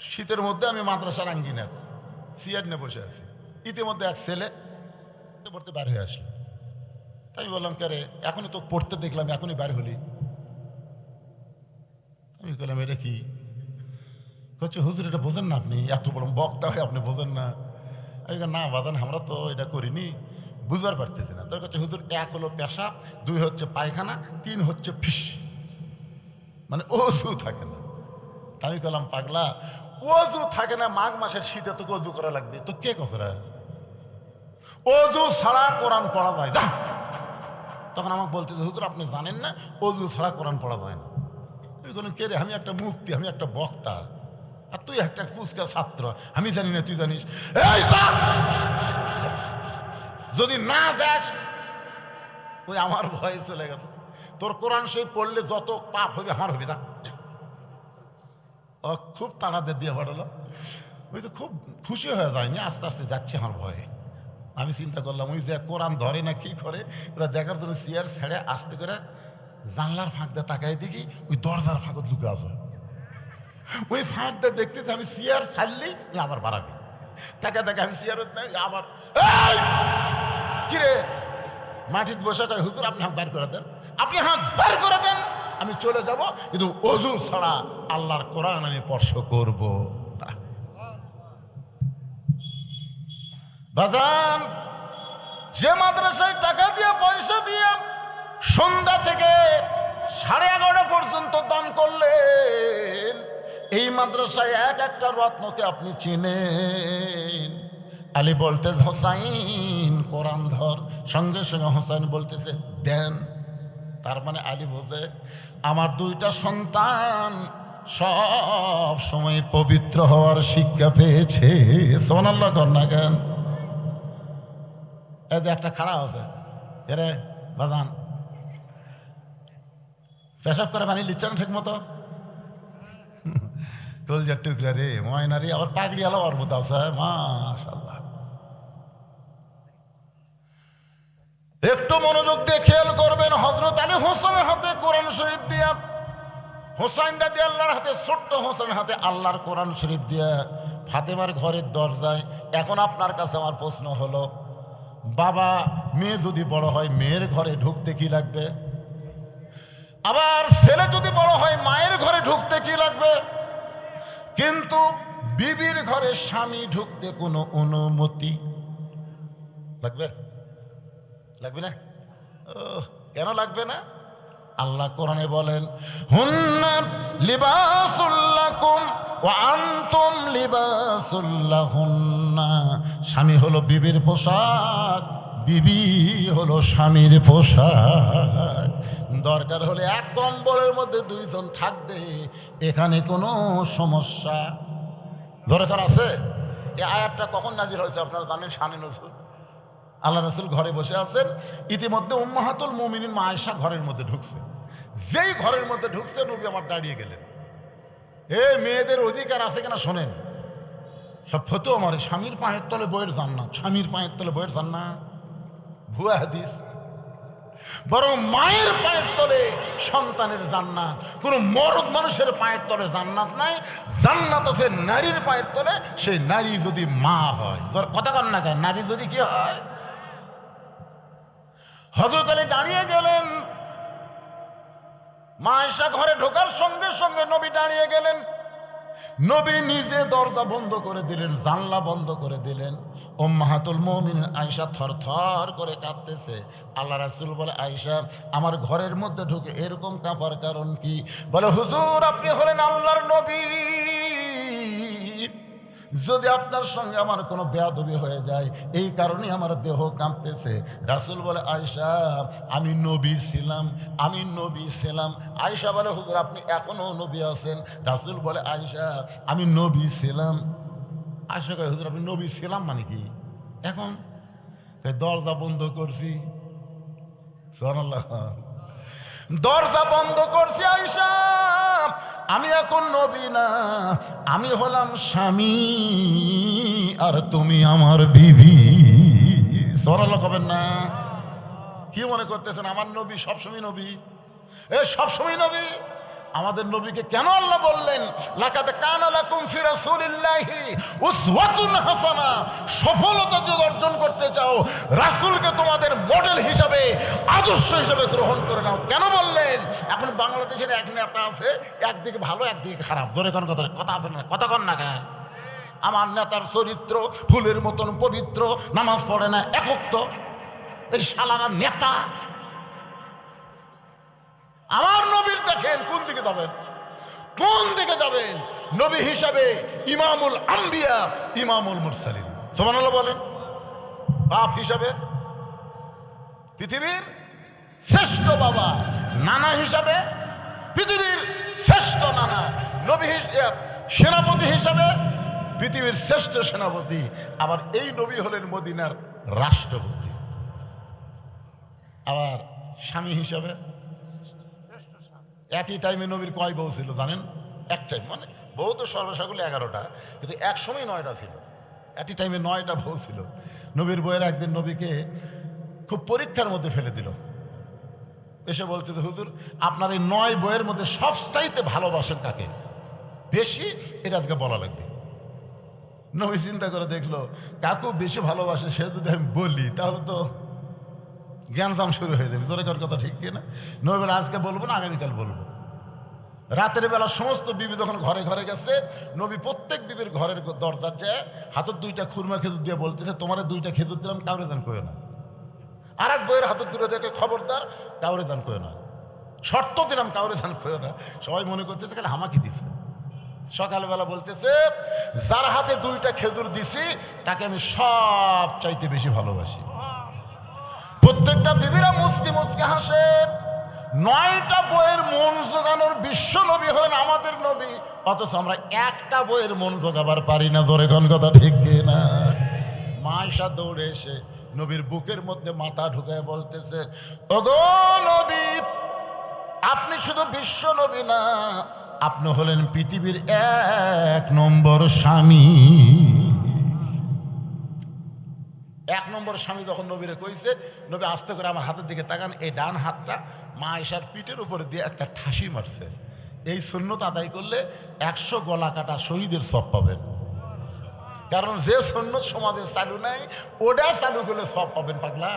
শীতের মধ্যে আমি মাদ্রাসার আঙ্গিনার চেয়ার নিয়ে বসে আছি, ইতিমধ্যে এক ছেলে পড়তে বার হয়ে আসলো। তাই বললাম কে রে, এখনই তো পড়তে দেখলাম, এখনই বার হলি? আমি বললাম এটা কি? বলছে হুজুর এটা বোঝেন না আপনি, এত বড় বক্তা হয়ে আপনি বোঝেন না? আমি না বাজান, আমরা তো এটা করিনি, বুঝবার পারতেছি না। তোর কাছে হুজুর 1 হলো পেশাব, 2 হচ্ছে পায়খানা, 3 হচ্ছে ফিস, মানে অজু থাকে না। আমি বললাম পাগলা, অজু থাকে না? মাঘ মাসের শীতে তোকে অজু করা লাগবে? তো কে কসরা অজু ছাড়া কোরআন পড়া যায় যা। তখন আমাকে বলতে হুজুর আপনি জানেন না অজু ছাড়া কোরআন পড়া যায় না। আমি বললাম কে রে, আমি একটা মুফতি, আমি একটা বক্তা, আর তুই একটা ফুচকা ছাত্র, আমি জানি না তুই জানিস? যদি না যাস, ওই আমার ভয়ে চলে গেছে। তোর কোরআন শরীফ পড়লে যত পাপ হবে আমার হবে, যা। ও খুব তাড়াতাড়ি দিয়ে পাঠালো, ওই তো খুব খুশি হয়ে যায়নি, আস্তে আস্তে যাচ্ছে আমার ভয়ে। আমি চিন্তা করলাম ওই যে কোরআন ধরে না কি করে, ওরা দেখার জন্য চেয়ার ছেড়ে আস্তে করে জানলার ফাঁক দিয়ে তাকাই দেখি ওই দরজার ফাঁকত লুকে আছে। ওই ফাঁক দিয়ে দেখতেছি আমি চেয়ার ছাড়লি আবার বাড়াবি, তাকে দেখে আমি চেয়ারত নাই আবার কিরে মাটিতে বসে কয় হুজুর আপনি হাত বের করে দেন, আপনি হাত বের করে দেন, আমি চলে যাব, কিন্তু অজু ছাড়া আল্লাহর কোরআন আমি স্পর্শ করব না। বাজান, যে মাদ্রাসায় টাকা দিয়ে পয়সা দিয়ে সন্ধ্যা থেকে 11:30 পর্যন্ত দান করলেন, এই মাদ্রাসায় এক একটা রত্নকে আপনি চিনেন। আলী বলতে হোসাইন কোরআন ধর, সঙ্গে সঙ্গে হোসাইন বলতেছে দেন। তার মানে আলী বোঝে আমার দুইটা সন্তান সব সময় পবিত্র হওয়ার শিক্ষা পেয়েছে। সুবহানাল্লাহ কন্যা জ্ঞান। এই যে একটা খাড়া আছে, এরে বাজান পেশাব করে পানি লিচ্ছে না ঠিক মতো, কলজার টুকরা রে ময়না রে, আবার পাগড়ি আলো ওর মতো আছে, মাশাআল্লাহ। একটু মনোযোগ দিয়ে খেয়াল করবেন, হযরত আলী হোসেনের হাতে কোরআন শরীফ দিয়া, হোসাইন রাদিয়াল্লাহর হাতে, ছোট্ট হোসেন হাতে আল্লাহর কোরআন শরীফ দিয়া ফাতেমার ঘরের দরজায়। এখন আপনার কাছে আমার প্রশ্ন হলো, বাবা মেয়ে যদি বড় হয় মেয়ের ঘরে ঢুকতে কি লাগবে? আবার ছেলে যদি বড় হয় মায়ের ঘরে ঢুকতে কি লাগবে? কিন্তু বিবির ঘরে স্বামী ঢুকতে কোনো অনুমতি লাগবে? লাগবে না? কেন লাগবে না? আল্লাহ কোরআনে বলেন, হুন্না লিবাসুল লাকুম ওয়া আনতুম লিবাসুল লাহুন্না। স্বামী হলো বিবির পোশাক, বিবি হলো স্বামীর পোশাক। দরকার হলে এক কম্বলের মধ্যে দুইজন থাকবে, এখানে কোনো সমস্যা দরকার আছে? এই আয়াতটা কখন নাজিল হয়েছে আপনারা জানেন? শানে নজরুল আল্লাহ রাসূল ঘরে বসে আছেন, ইতিমধ্যে উম্মাহাতুল মুমিনিন মা আয়েশা ঘরের মধ্যে ঢুকছে। যেই ঘরের মধ্যে ঢুকছে নবী আমার দাঁড়িয়ে গেলেন। মেয়েদের অধিকার আছে কিনা শোনেন, সব ফতো আমার স্বামীর পায়ের তলে বইয়ের জান্নাত, স্বামীর পায়ের তলে বইয়ের জান্নাত ভুয়া হাদিস। বরং মায়ের পায়ের তলে সন্তানের জান্নাত। কোনো মরদ মানুষের পায়ের তলে জান্নাত নাই, জান্নাত আছে নারীর পায়ের তলে, সেই নারী যদি মা হয়। কথা কন না কেন? নারী যদি কি হয়? হযরত আলী দাঁড়িয়ে গেলেন, মা আয়েশা ঘরে ঢোকার সঙ্গে সঙ্গে নবী দাঁড়িয়ে গেলেন। নবী নিজে দরজা বন্ধ করে দিলেন, জানলা বন্ধ করে দিলেন। উম্মাহাতুল মুমিনিন আয়েশা থরথর করে কাঁপতেছে। আল্লাহ রাসূল বলে, আয়েশা আমার ঘরের মধ্যে ঢুকে এরকম কাঁপার কারণ কি? বলে, হুজুর আপনি হলেন আল্লাহর নবী, যদি আপনার সঙ্গে আমার কোনো বেয়াদবি হয়ে যায় এই কারণে আমার দেহ কাঁপতেছে। রাসূল বলে, আয়েশা আমি নবী ছিলাম, আমি নবী ছিলাম। আয়েশা বলে, হুজুর আপনি এখনো নবী আছেন? রাসূল বলে, আয়েশা আমি নবী ছিলাম। আয়েশা কয়, হুজুর আপনি নবী ছিলাম মানে কি? এখন দরজা বন্ধ করছি, সুবহানাল্লাহ, দরজা বন্ধ করছি আয়েশা, আমি এখন নবী না, আমি হলাম স্বামী আর তুমি আমার বিবি। সুবহানাল্লাহ কবেন না? কি মনে করতেছেন আমার নবী সবসময় নবী? সবসময় নবী। আমাদের নবীকে কেন আল্লাহ বললেন লাকাদ কানা লাকুম ফি রাসূলিল্লাহি উসওয়াতুন হাসানা? সফলতা যদি অর্জন করতে চাও রাসূলকে তোমাদের মডেল হিসাবে, আদর্শ হিসাবে গ্রহণ করে নাও। কেন বললেন? এখন বাংলাদেশের এক নেতা আছে, একদিকে ভালো একদিকে খারাপ। জোরে কোন কথা আছে না? কথা কন না কেন? আমার নেতার চরিত্র ফুলের মতন পবিত্র, নামাজ পড়ে না, একক এই শালারা নেতা। আমার নবীর দেখেন কোন দিকে যাবেন, কোন দিকে যাবেন? নবী হিসাবে ইমামুল আম্বিয়া, ইমামুল মুরসালিন। সুবহানাল্লাহ বলেন। বাপ হিসাবে পৃথিবীর শ্রেষ্ঠ বাবা, নানা হিসাবে পৃথিবীর শ্রেষ্ঠ নানা, নবী সেনাপতি হিসাবে পৃথিবীর শ্রেষ্ঠ সেনাপতি। আবার এই নবী হলেন মদিনার রাষ্ট্রপতি। আবার স্বামী হিসাবে একই টাইমে নবীর কয় বউ ছিল জানেন? এক টাইম, মানে বউ তো সর্বসাকুলে 11টা, কিন্তু এক সময় 9টা ছিল। একই টাইমে 9টা বউ ছিল। নবীর বউয়ের একদিন নবীকে খুব পরীক্ষার মধ্যে ফেলে দিল। এসে বলতেছে হুজুর আপনার এই 9 বইয়ের মধ্যে সবচাইতে ভালোবাসেন কাকে বেশি, এটা আজকে বলা লাগবে। নবী চিন্তা করে দেখলো কাকু বেশি ভালোবাসে সে যদি আমি বলি তাহলে তো জ্ঞানজাম শুরু হয়ে যাবে। জোরে কথা ঠিক কিনা? নবী বলে আজকে বলবো না, আগামীকাল বলবো। রাতের বেলা সমস্ত বিবি যখন ঘরে ঘরে গেছে, নবী প্রত্যেক বিবির ঘরের দরজার যায় হাতের 2টা খুরমা খেজুর দিয়ে বলতেছে তোমার 2টা খেজুর দিলাম, কাউরে দান করে না। আর এক বইয়ের হাতের 2টা দেখে খবরদার কাউরে দান করে না, শর্ত দিলাম কাউরে দান করে না। সবাই মনে করতেছে খালি হামাকি দিছে। সকালবেলা বলতেছে যার হাতে 2টা খেজুর দিছি তাকে আমি সব চাইতে বেশি ভালোবাসি। প্রত্যেকটা বিবিরা মুচকি মুচকি হাসে। 9টা বইয়ের মন জোগানোর বিশ্ব নবী হলেন আমাদের নবী, অথচ আমরা একটা বইয়ের মন জোগাবার পারি না। ধরে কোন কথা ঠিক না? মা আয়েশা দৌড়ে এসে নবীর বুকের মধ্যে মাথা ঢুকায় বলতেছে ওগো নবী, আপনি শুধু বিশ্ব নবী না, আপনি হলেন পৃথিবীর 1 নম্বর স্বামী। 1 নম্বর স্বামী যখন নবীরে কইছে, নবী আস্তে করে আমার হাতের দিকে তাকান, এই ডান হাতটা মা আয়েশার পিঠের উপরে দিয়ে একটা ঠাসি মারছে। এই সুন্নত আদায় করলে 100 গলা কাটা শহীদের সব পাবেন। কারণ যে সুন্নত সমাজে চালু নাই ওটা চালু করলে সব পাবেন পাগলা।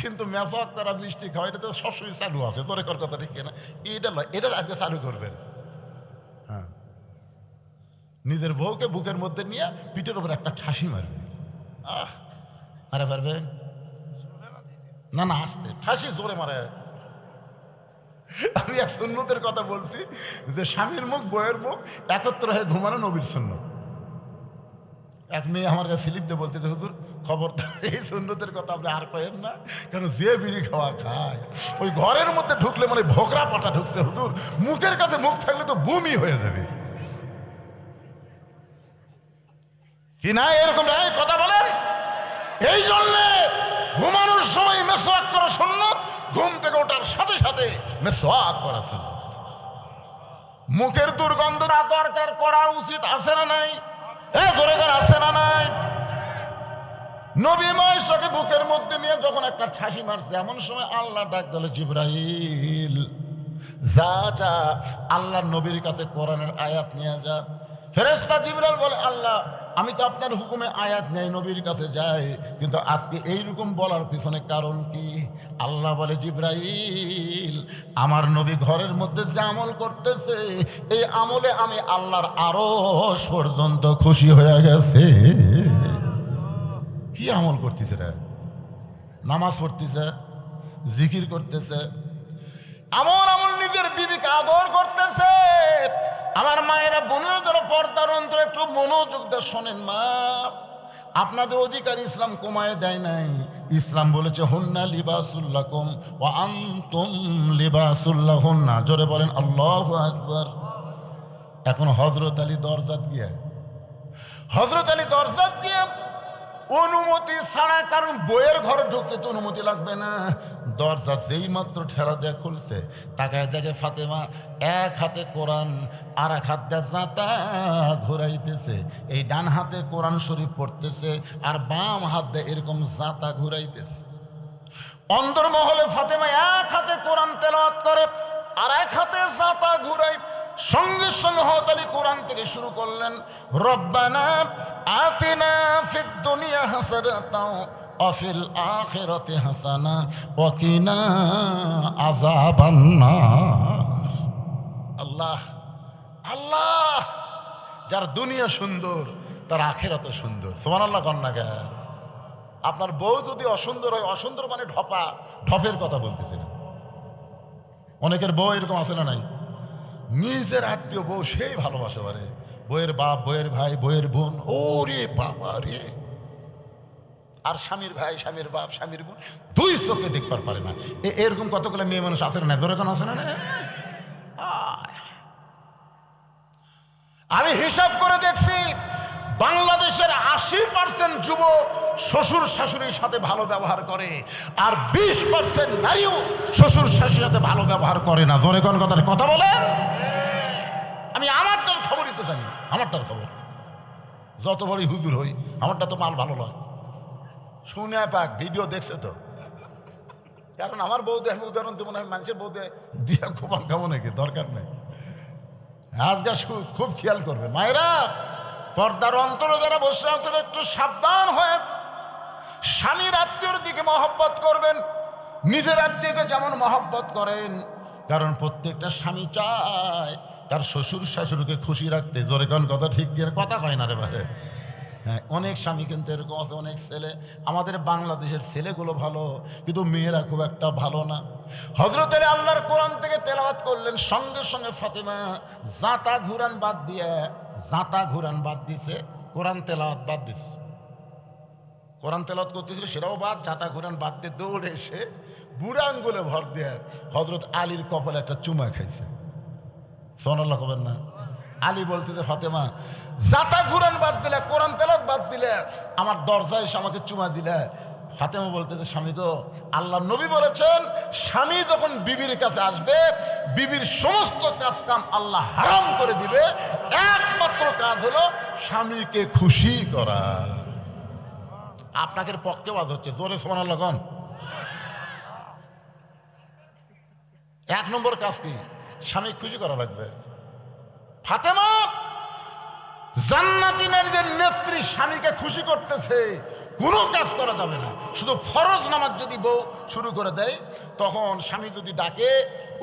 কিন্তু মেসওয়াক করা, মিষ্টি খাওয়া এটা তো সবসময় চালু আছে। তোর কথা ঠিক না? এটা নয়, এটা আজকে চালু করবেন। হ্যাঁ, নিজের বউকে বুকের মধ্যে নিয়ে পিঠের উপর একটা ঠাসি মারবে। মারে পারবেন না? না, আসতে ঠাসি জোরে মারে। আমি এক সুন্নতের কথা বলছি যে স্বামীর মুখ বউয়ের মুখ একত্র হয়ে ঘুমানো নবীর সুন্নত। এক মেয়ে আমার কাছে স্লিপ দিয়ে বলতে হুজুর খবরদার এই সুন্নতের কথা আপনি আর কয়েন না, কারণ যে বিড়ি খাওয়া খায় ওই ঘরের মধ্যে ঢুকলে মানে ভোকরা পাটা ঢুকছে হুজুর, মুখের কাছে মুখ থাকলে তো বমি হয়ে যাবে। কি না এরকম কথা বলেন? এই জন্যে ঘুমানোর সময় মেসওয়াক করা সুন্নত, ঘুম থেকে ওঠার সাথে সাথে মেসওয়াক করা সুন্নত। মুখের দুর্গন্ধ না দরকার করা উচিত আছে না নাই? আছে না নাই? নবী মায়েশাকে বুকের মধ্যে নিয়ে যখন একটা ঠাসি মারছে, এমন সময় আল্লাহ ডাক দিল জিবরাইল যা যা আল্লাহর নবীর কাছে কোরআনের আয়াত নিয়ে যা। ফেরেশতা জিবরাইল বলে আল্লাহ আমি তো আপনার হুকুমে আয়াত নেই, নবীর কাছে যাই, কিন্তু আজকে এইরকম বলার পিছনে কারণ কি? আল্লাহ বলে জিবরাইল আমার নবী ঘরের মধ্যে যে আমল করতেছে এই আমলে আমি আল্লাহর আরশ পর্যন্ত খুশি হয়ে গেছে। কি আমল করতেছে রে? নামাজ পড়তেছে, জিকির করতেছে, আমল আমল নিজের বিবিকে আদর করতেছে। আমার মায়েরা বোনেরা যারা পর্দার অন্তরে একটু মনোযোগ দিয়ে শোনেন, মা আপনাদের অধিকার ইসলাম কমায় দেয় নাই। ইসলাম বলেছে হুন্না লিবাসুল্লাকুম ওয়া আনতুম লিবাসুল্লাহুন্না। জোরে বলেন আল্লাহু আকবার। এখন হযরত আলী দরজাত গিয়ে অনুমতি ছাড়া, কারণ বইয়ের ঘরে ঢুকতে তো অনুমতি লাগবে না, দরজা যেই মাত্র ঠেলা দিয়ে খুলছে তাকায় দেখে ফাতেমা এক হাতে কোরআন আর এক হাত দিয়ে জাঁতা ঘুরাইতেছে। এই ডান হাতে কোরআন শরীফ পড়তেছে আর বাম হাত দিয়ে এরকম জাঁতা ঘুরাইতেছে। অন্দরমহলে ফাতেমা এক হাতে কোরআন তেলাওয়াত করে আর এক হাতে জাঁতা ঘুরাই। সঙ্গে সঙ্গে হযরত আলী কোরআন থেকে শুরু করলেন রব্বানা আতিনা ফিদ দুনিয়া হাসানাতাও ওয়া ফিল আখিরাতি হাসানা ওয়া কিনা আযাবান্নার। আল্লাহ আল্লাহ, যার দুনিয়া সুন্দর তার আখিরাতও সুন্দর। সুবহানাল্লাহ কন্যা কে? আপনার বউ যদি অসুন্দর হয়, অসুন্দর মানে ঢপা, ঢপের কথা বলতেছি না। অনেকের বউ এরকম আছে না নাই? নিজের আত্মীয় বউ সেই ভালোবাসে পারে, বইয়ের বাপ, বইয়ের ভাই, বইয়ের বোন, ওরে বাবা রে। আর স্বামীর ভাই, স্বামীর বাপ, স্বামীর বোন দুই চোখে দেখবার পারে না। এরকম কতগুলো মেয়ে মানুষ আছে না? জোরে কোন আছে না? আমি হিসাব করে দেখছি বাংলাদেশের 80% যুবক শ্বশুর শাশুড়ির সাথে ভালো ব্যবহার করে, আর 20% নারীও শ্বশুর শাশুড়ির সাথে ভালো ব্যবহার করে না। জোরে কোন কথা বলে? আমি আমারটার খবরই তো জানি, আমারটার খবর। যত বড়ই হুজুর হই আমারটা তো মাল ভালো নয়। শুনে পাক ভিডিও দেখছে তো, কারণ আমার বউদে আমি উদাহরণ দেবো না, আমি মানুষের বউদে দিয়া খুব খাবো নাকি, দরকার নেই। আজকে খুব খেয়াল করবে মায়েরা, পর্দার অন্তরে যারা বসে আছেন একটু সাবধান হয়ে স্বামীর আত্মীয়র দিকে মহব্বত করবেন, নিজের আত্মীয়কে যেমন মহব্বত করেন। কারণ প্রত্যেকটা স্বামী চায় তার শ্বশুর শাশুড়িকে খুশি রাখতে। জোরে কোন কথা ঠিক কি কথা কয় না রে ভাই? হ্যাঁ, অনেক স্বামী কিন্তু এরকম আছে, অনেক ছেলে, আমাদের বাংলাদেশের ছেলেগুলো ভালো কিন্তু মেয়েরা খুব একটা ভালো না। হযরত আলী আল্লাহর কোরআন থেকে তেলাওয়াত করলেন, সঙ্গে সঙ্গে ফাতেমা জাতা ঘুরান বাদ দিছে, কোরআন তেলাওয়াত বাদ দিছে। কোরআন তেলাওয়াত করতেছিল সেটাও বাদ, জাতা ঘুরান বাদ দিয়ে দৌড়ে এসে বুড়া আঙ্গুলে ভর দিয়ে হযরত আলীর কপালে একটা চুমা খাইছে। সুবহানাল্লাহ কবেন না? আলী বলতেছে ফাতেমা জাতা ঘুরান বাদ দিলে, কোরআন তেলাওয়াত বাদ দিলে, আমার দরজায় এসে আমাকে চুমা দিলে। ফাতেমা বলতেছে স্বামী গো, আল্লাহর নবী বলেছেন স্বামী যখন বিবির কাছে আসবে বিবির সমস্ত কাজ কাম আল্লাহ হারাম করে দিবে, একমাত্র কাজ হলো স্বামীকে খুশি করা। আপনাদের পক্ষে বাদ হচ্ছে, জোরে সুবহানাল্লাহ কোন। এক নম্বর কাজ কি? স্বামী খুশি করা লাগবে। ফাতেমা জান্নাতি নারীদের নেত্রী, স্বামীকে খুশি করতেছে, কোনো কাজ করা যাবে না। শুধু ফরজ নামাজ যদি বউ শুরু করে দেয় তখন স্বামী যদি ডাকে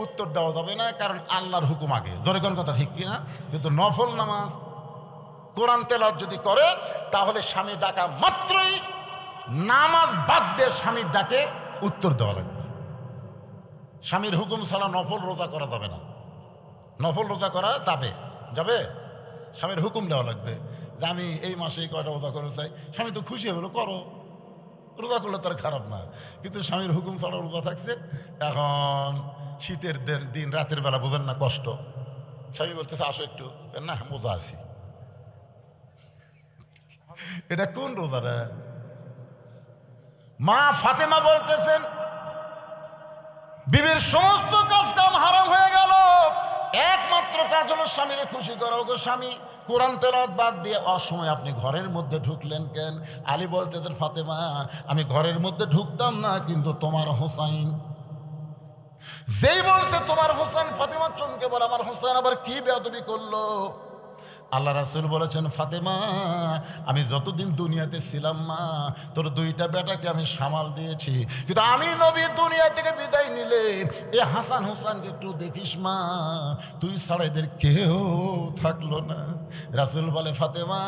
উত্তর দেওয়া যাবে না, কারণ আল্লাহর হুকুম আগে। জোরে কোন কথা ঠিক কিনা? কিন্তু নফল নামাজ কোরআন তেলাওয়াত যদি করে তাহলে স্বামী ডাকা মাত্রই নামাজ বাদ দিয়ে স্বামীর ডাকে উত্তর দেওয়া লাগবে। স্বামীর হুকুম ছাড়া নফল রোজা করা যাবে না। নফল রোজা করা যাবে স্বামীর হুকুম দেওয়া লাগবে যে আমি এই মাসে কয়টা রোজা করে চাই। স্বামী তো খুশি হলো, করো, রোজা করলে তার খারাপ না। কিন্তু স্বামীর হুকুম ছাড়া রোজা থাকছে। এখন শীতের দিন রাতের বেলা বোঝেন না কষ্ট, স্বামী বলতেছে আসো একটু, না বোঝা আছি। এটা কোন রোজা রে? মা ফাতেমা বলতেছেন বিবির সমস্ত কাজ কাম হারাম হয়ে গেল, একমাত্র কাজ হলো স্বামীরে খুশি করা। ওগো স্বামী, কোরআন তেলাওয়াত বাদ দিয়ে অসময় আপনি ঘরের মধ্যে ঢুকলেন কেন? আলী বলতেছেন ফাতেমা আমি ঘরের মধ্যে ঢুকতাম না, কিন্তু তোমার হোসাইন যেই বলছে তোমার হোসেন, ফাতেমা চমকে বলে আমার হোসেন আবার কি বেয়াদবি করলো? আল্লাহ রাসূল বলেছেন ফাতেমা আমি যতদিন দুনিয়াতে ছিলাম মা তোর দুইটা বেটাকে আমি সামাল দিয়েছি, কিন্তু আমি নবীর দুনিয়া থেকে বিদায় নিলে এ হাসান হোসেনকে একটু দেখিস মা, তুই ছাড়া এদের কেউ থাকলো না। রাসূল বলে ফাতেমা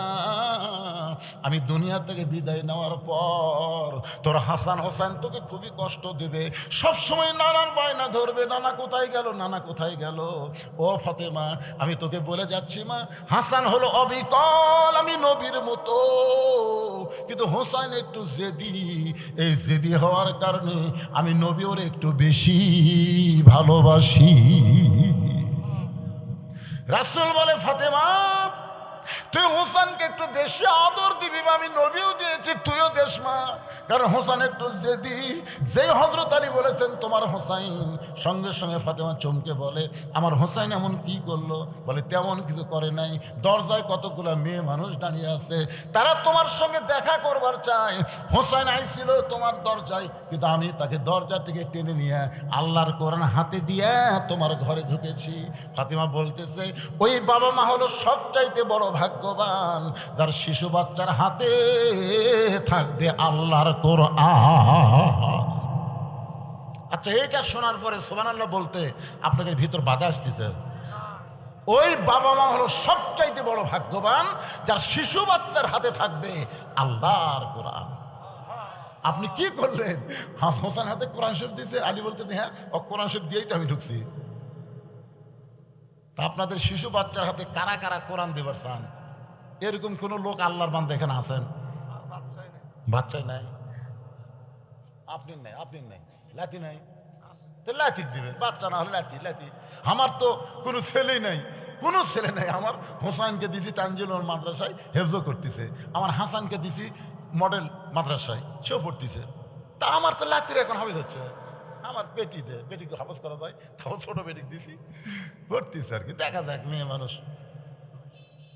আমি দুনিয়া থেকে বিদায় নেওয়ার পর তোর হাসান হোসেন তোকে খুবই কষ্ট দেবে, সবসময় নানার বায়না ধরবে, নানা কোথায় গেল, নানা কোথায় গেল। ও ফাতেমা আমি তোকে বলে যাচ্ছি মা, হাসান হলো অবিকল আমি নবীর মতো, কিন্তু হোসেন একটু জেদি, এই জেদি হওয়ার কারণে আমি নবী ওর একটু বেশি ভালোবাসি। রাসূল বলে ফাতেমা তুই হোসেনকে একটু বেশি আদর দিবি, আমি নবীও দিয়েছি তুইও দেশ মা, কারণ হোসেন একটু জেদি। যেই হযরত আলী বলেছেন তোমার হোসাইন, সঙ্গে সঙ্গে ফাতেমা চমকে বলে আমার হোসাইন এমন কি করলো? বলে তেমন কিছু করে নাই, দরজায় কতগুলো মেয়ে মানুষ দাঁড়িয়ে আছে, তারা তোমার সঙ্গে দেখা করবার চায়। হোসাইন আইছিল তোমার দরজায়, কিন্তু আমি তাকে দরজা থেকে টেনে নিয়ে আল্লাহর কোরআন হাতে দিয়ে তোমার ঘরে ঢুকেছি। ফাতেমা বলতেছে ওই বাবা মা হলো সবচাইতে বড় ভাগ্যবান যার শিশু বাচ্চার হাতে থাকবে আল্লাহর কোরআন। আচ্ছা এইটা শোনার পরে সুবহানাল্লাহ বলতে আপনাদের ভিতর বাধা আসতেছে? ওই বাবা মা হলো সবচাইতে বড় ভাগ্যবান যার শিশু বাচ্চার হাতে থাকবে আল্লাহর কোরআন। আপনি কি করলেন? হোসেন হাতে কোরআন শরীফ দিয়েছে, আলী বলতেছে হ্যাঁ ও কোরআন শরীফ দিয়েই তো আমি ঢুকছি। তা আপনাদের শিশু বাচ্চার হাতে কারা কারা কোরআন দেবার চান? এরকম কোন লোক আল্লাহর বান্দা এখানে আছেন? বাচ্চাই নাই, আপনি নাই, আপনি নাই, লাতি নাই, তো লাতি দিবেন, বাচ্চা না হলে লাতি লাতি। আমার তো কোনো ছেলেই নাই, কোনো ছেলে নাই। আমার হোসাইনকে দিছি তানজিলুল মাদ্রাসায় হেফজো করতেছে, আমার হাসানকে দিছি মডেল মাদ্রাসায় সেও পড়তেছে, তা আমার তো লাতির এখন হাফিজ হচ্ছে। আমার বেটিতে, বেটিকে হাফজ করা যায়, তাও ছোট বেটিক দিছি পড়তেছে আর কি, দেখা যাক মেয়ে মানুষ।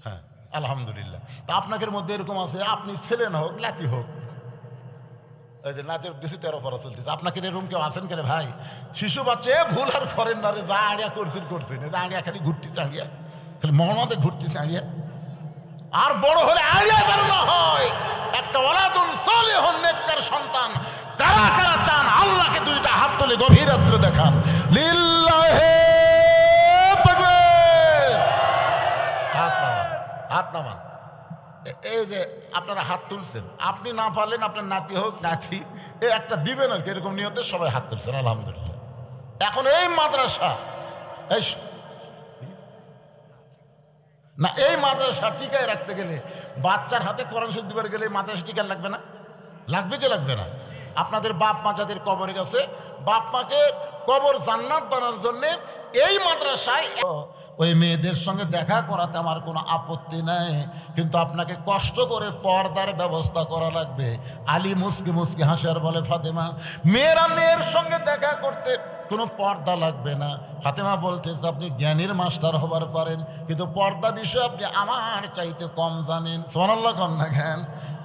হ্যাঁ আলহামদুলিল্লাহ। তা আপনাদের মধ্যে এরকম আছে, আপনি ছেলে না হোক লাতি হোক, ওই যে নাচের দিছি 13 পড়া চলতেছে। আপনাকে এরকম কেউ আছেন কেন ভাই? শিশু বাচ্চা ভুল আর করেন না রে, যা আড়িয়া করছেন আড়িয়া খালি ঘুরতেছে, আড়িয়া খালি মহম্মদে ঘুরতেছে আড়িয়া। আর বড় হলে আড়িয়া যেন না হয়, একটা ওলাদুন সালিহুন নেককার সন্তান। কারা কারা চান আল্লাহকে দুইটা হাত তুলে গভীর রাত্রে দেখান লিল্লাহে তাকবীর। হাত নামান, হাত নামান। এই যে আপনারা হাত তুলছেন, আপনি না পারলেন আপনার নাতি হোক নাতি এ একটা দিবেন আর কি, এরকম নিয়তে সবাই হাত তুলছেন আলহামদুলিল্লাহ। এখন এই মাদ্রাসা এই না, এই মাদ্রাসা টিকায় রাখতে গেলে বাচ্চার হাতে কোরআন শরীফ দিবার গেলে মাদ্রাসা টিকা লাগবে না? লাগবে কি লাগবে না? আপনাদের বাপ মা যাদের কবরে গেছে, বাপ মাকে কবর জান্নাত বানার জন্যে এই মাদ্রাসায় ওই মেয়েদের সঙ্গে দেখা করাতে আমার কোনো আপত্তি নাই, কিন্তু আপনাকে কষ্ট করে পর্দার ব্যবস্থা করা লাগবে। আলী মুসকি মুসকি হাসে আর বলে, ফাতেমা মেয়েরা মেয়ের সঙ্গে দেখা করতে কোনো পর্দা লাগবে না। ফাতেমা বলতেছে, আপনি জ্ঞানীর মাস্টার হবার পারেন, কিন্তু পর্দা বিষয়ে আপনি আমার চাইতে কম জানেন। সুবহানাল্লাহ কন্যা জ্ঞান,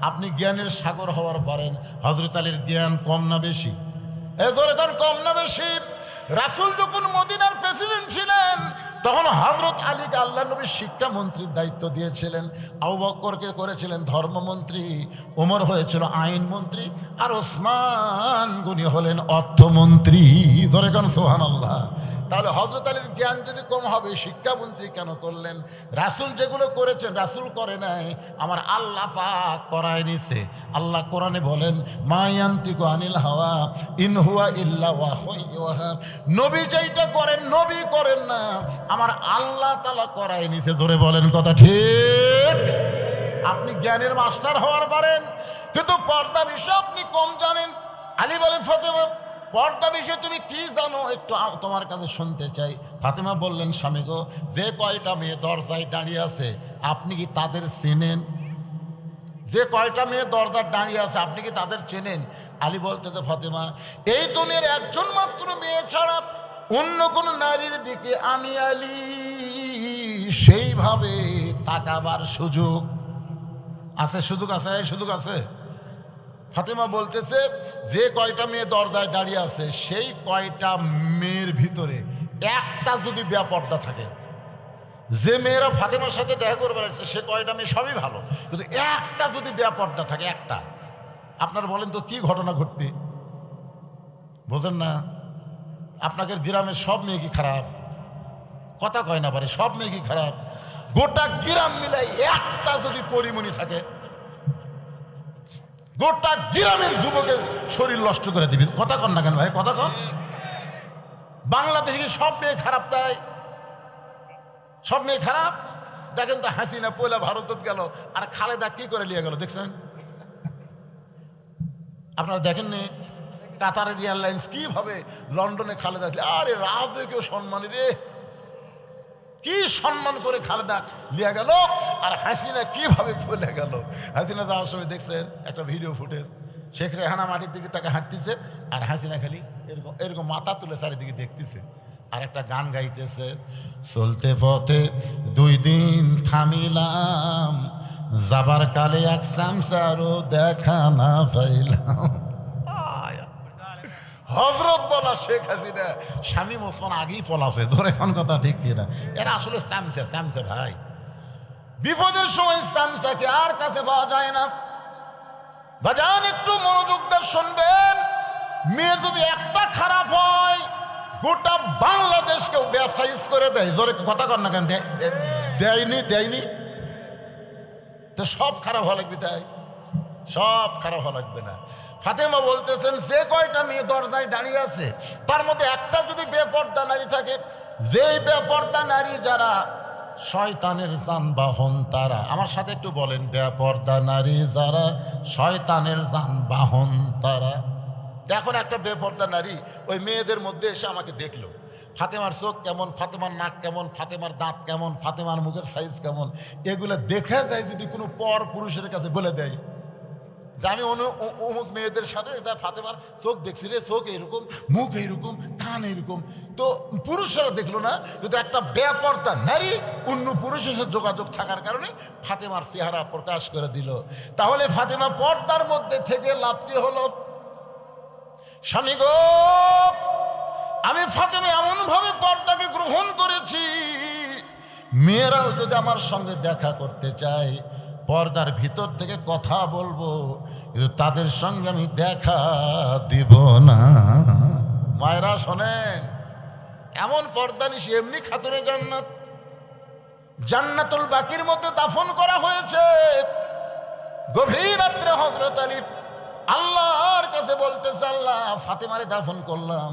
আপনি জ্ঞানের সাগর হওয়ার পারেন। হযরত আলীর জ্ঞান কম না বেশি? এখন কম না বেশি? রাসূল যখন মদিনার প্রেসিডেন্ট ছিলেন তখন হযরত আলীকে আল্লাহ নবী শিক্ষামন্ত্রীর দায়িত্ব দিয়েছিলেন, আবু বকরকে করেছিলেন ধর্মমন্ত্রী, ওমর হয়েছিল আইনমন্ত্রী, আর ওসমান গনি হলেন অর্থমন্ত্রী। ধরে কোন সুবহানাল্লাহ। তাহলে হযরত আলীর জ্ঞান যদি কম হবে, শিক্ষামন্ত্রী কেন করলেন? রাসূল যেগুলো করেছেন রাসূল করে নাই, আমার আল্লাহ পাক করায় নিছে। আল্লাহ কোরআনে বলেন, মা ইয়ান্তিকু আনিল হাওয়া ইন হুয়া ইল্লা ওয়াহয়ুন ইউহা। নবী যেটা করেন নবী করেন না, আমার আল্লাহ তাআলা করায় নিছে। জোরে বলেন কথা ঠিক? আপনি জ্ঞানের মাস্টার হওয়ার পারেন, কিন্তু পর্দা বিষয় আপনি কম জানেন। আলী বলেন, ফাতেমা পর্দা বিষয়ে তুমি কি জানো একটু তোমার কাছে শুনতে চাই। ফাতেমা বললেন, স্বামী গো, যে কয়টা মেয়ে দরজায় দাঁড়িয়ে আছে আপনি কি তাদের চেনেন? যে কয়টা মেয়ে দরজার দাঁড়িয়ে আছে আপনি কি তাদের চেনেন? আলী বলতে, যে ফাতেমা এই দুনিয়ার একজন মাত্র মেয়ে ছাড়া অন্য কোন নারীর দিকে আমি আলী সেইভাবে তাকাবার সুযোগ আছে? সুযোগ আছে? সুযোগ আছে? ফাতেমা বলতেছে, যে কয়টা মেয়ে দরজায় দাঁড়িয়ে আছে সেই কয়টা মেয়ের ভিতরে একটা যদি বেপর্দা থাকে, যে মেয়েরা ফাতেমার সাথে দেখা করে বেড়াচ্ছে সে কয়টা মেয়ে সবই ভালো, কিন্তু একটা যদি বেপর্দা থাকে, একটা, আপনারা বলেন তো কি ঘটনা ঘটবে? বোঝেন না? আপনাদের গ্রামের সব মেয়ে কি খারাপ? কথা কয় না পারে, সব মেয়ে কি খারাপ? গোটা গ্রাম মিলাই একটা যদি পরিমণি থাকে, গোটা গ্রামের যুবকের শরীর নষ্ট করে দিবি। কথা কন না কেন ভাই? কথা কন। বাংলাদেশে সব মেয়ে খারাপ? তাই সব মেয়ে খারাপ? দেখেন তো, হাসিনা পয়লা ভারতত গেল আর খালেদা কি করে নিয়ে গেল দেখছেন? আপনারা দেখেননি কাতার এয়ারলাইন্স কিভাবে লন্ডনে খালেদা, আরে রাজকীয় সম্মান রে, কি সম্মান করে খালেদা লিয়া গেল, আর হাসিনা কিভাবে চলে গেল। হাসিনা যাওয়ার সময় দেখছেন একটা ভিডিও ফুটেজ, শেখ রেহানা মাটির দিকে তাকে হাঁটতেছে আর হাসিনা খালি এরকম এরকম মাথা তুলে চারিদিকে দেখতেছে আর একটা গান গাইতেছে, চলতে পথে 2 দিন থামিলাম, যাবার কালে এক সামসারও দেখা না পাইলাম। হজরত বলা শেখ হাসিনা, স্বামী ওসমান আগেই পলাছে। ধরে কোন কথা ঠিক কিনা? এরা আসলে স্যামসা ভাই। বিপদের সময় স্যামসাকে আর কাছে পাওয়া যায় না। বাজান একটু মনোযোগ দিয়ে শুনবেন, মেয়ে যদি একটা খারাপ হয় গোটা বাংলাদেশকেও বেসাইজ করে দেয়। ধরে কথা কর না কেন? দেয়নি তো সব খারাপ হওয়া লাগবে? তাই সব খারাপ হওয়া লাগবে না। ফাতেমা বলতেছেন, যে কয়টা মেয়ে দরজায় দাঁড়িয়ে আছে তার মধ্যে একটা যদি বেপর্দা নারী থাকে, যেই বেপর্দা নারী যারা শয়তানের যানবাহন তারা। আমার সাথে একটু বলেন, বেপর্দা নারী যারা শয়তানের যানবাহন তারা। এখন একটা বেপর্দা নারী ওই মেয়েদের মধ্যে এসে আমাকে দেখলো, ফাতেমার চোখ কেমন, ফাতেমার নাক কেমন, ফাতেমার দাঁত কেমন, ফাতেমার মুখের সাইজ কেমন, এগুলো দেখা যায় যদি কোনো পর পুরুষের কাছে বলে দেয় যে আমি অমুক মেয়েদের সাথে ফাতেমার চোখ দেখছি রে, চোখ এইরকম, মুখ এইরকম, কান এইরকম, তো পুরুষরা দেখলো না, কিন্তু একটা বেপর্দা নারী অন্য পুরুষের সাথে যোগাযোগ থাকার কারণে ফাতেমার চেহারা প্রকাশ করে দিল। তাহলে ফাতেমা পর্দার মধ্যে থেকে লাভ কি হলো? স্বামী গো, আমি ফাতেমা এমন ভাবে পর্দাকে গ্রহণ করেছি, মেয়েরাও যদি আমার সঙ্গে দেখা করতে চায় পর্দার ভিতর থেকে কথা বলবো, কিন্তু তাদের সঙ্গে আমি দেখা দিব না। মায়েরা শোনেন, এমন পর্দা নিশি, এমনি খাতুনে জান্নাত, জান্নাতুল বাকির মধ্যে দাফন করা হয়েছে। গভীর রাত্রে হযরত আলী আল্লাহর কাছে বলতেছে, আল্লাহ ফাতেমারে দাফন করলাম,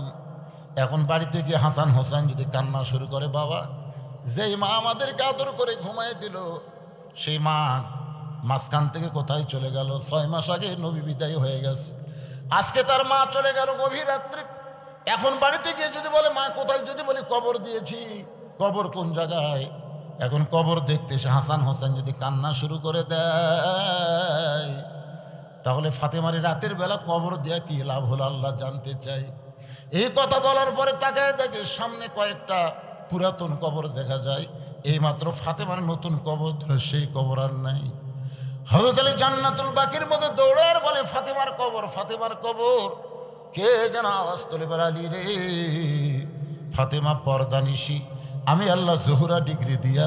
এখন বাড়িতে গিয়ে হাসান হোসেন যদি কান্না শুরু করে, বাবা যেই মা আমাদেরকে আদর করে ঘুমায় দিল, সেই মা মাঝখান থেকে কোথায় চলে গেল? 6 মাস আগে নবী বিদায় হয়ে গেছে, আজকে তার মা চলে গেল গভীর রাত্রে। এখন বাড়িতে গিয়ে যদি বলে মা কোথায়, যদি বলি কবর দিয়েছি, কবর কোন জায়গায়, এখন কবর দেখতে এসে হাসান হোসেন যদি কান্না শুরু করে দেয়, তাহলে ফাতেমারি রাতের বেলা কবর দেয়া কি লাভ হলো আল্লাহ জানতে চাই। এই কথা বলার পরে তাকায় দেখে সামনে কয়েকটা পুরাতন কবর দেখা যায়। এইমাত্র ফাতেমার নতুন কবর দিল, সেই কবর আর নাই। হযরত আলী জান্নাতুল বাকির মধ্যে দৌড়ার বলে, ফাতেমার কবর, ফাতেমার কবর। কে যেন আওয়াজ তোলে, বলে আলী রে, ফাতেমা পর্দানিশি, আমি আল্লাহ জোহরা ডিগ্রি দিয়া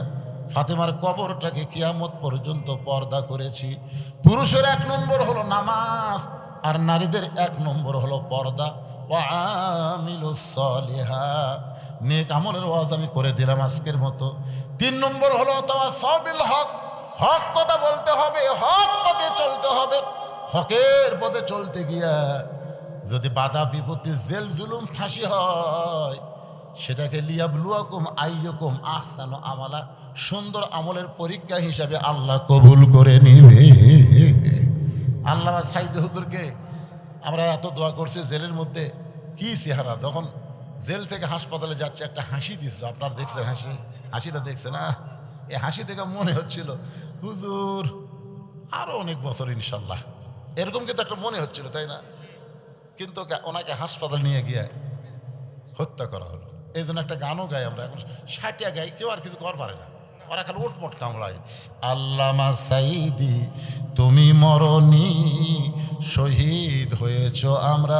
ফাতেমার কবরটাকে কিয়ামত পর্যন্ত পর্দা করেছি। পুরুষের 1 নম্বর হলো নামাজ, আর নারীদের 1 নম্বর হলো পর্দা। ওয়া আমিলুস সলিহা, নেক আমলের ওয়াজ আমি করে দিলাম আজকের মতো। 3 নম্বর হলো তাওয়াসবিল হক, হক কথা বলতে হবে, হক পথে চলতে হবে। হকের পথে চলতে গিয়া যদি বাধা বিপত্তি, জেল জুলুম, ফাঁসি হয়, সেটাকে লিয়াবলুয়াকুম আইয়ুকুম আহসানু আমালা, সুন্দর আমলের পরীক্ষা হিসাবে আল্লাহ কবুল করে নিবে। আল্লামা সাইদ হুজুরকে আমরা এত দোয়া করছি, জেলের মধ্যে কি চেহারা, যখন জেল থেকে হাসপাতালে যাচ্ছে একটা হাসি দিছিল, আপনারা দেখছেন হাসিটা দেখছেন না? এই হাসি থেকে মনে হচ্ছিল হুজুর আরো অনেক বছর ইনশাল্লাহ, এরকম কিন্তু একটা মনে হচ্ছিল, তাই না? কিন্তু ওনাকে হাসপাতাল নিয়ে গিয়ে হত্যা করা হলো। এই জন্য একটা গানও গাই আমরা, এখন 60 গাই, কেউ আর কিছু কর পারে না, ওরা খালি ওটমোট কামড়ায়। আল্লামা সাইদি তুমি মরনি, শহীদ হয়েছ আমরা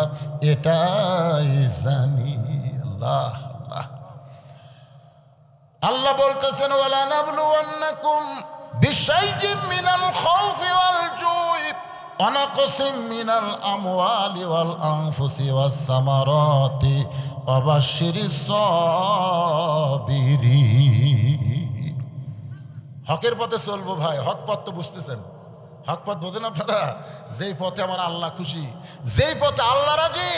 এটাই জানি। আল্লাহ আল্লাহ আল্লাহ বলতেছেন, ওয়ালা নাবলুওয়ান্নাকুম বিশাইইন মিনাল খাউফি ওয়াল জুই ওয়া নাকসিম মিনাল আমওয়ালি ওয়াল আনফুসি ওয়াস সামারাতি ওয়া বাশশিরিস সাবিরিন। হকের পথে চলবো ভাই, হক পথ তো বুঝতেছেন, হক পথ বোঝেন আপনারা? যেই পথে আমার আল্লাহ খুশি, যেই পথে আল্লাহ রাজি,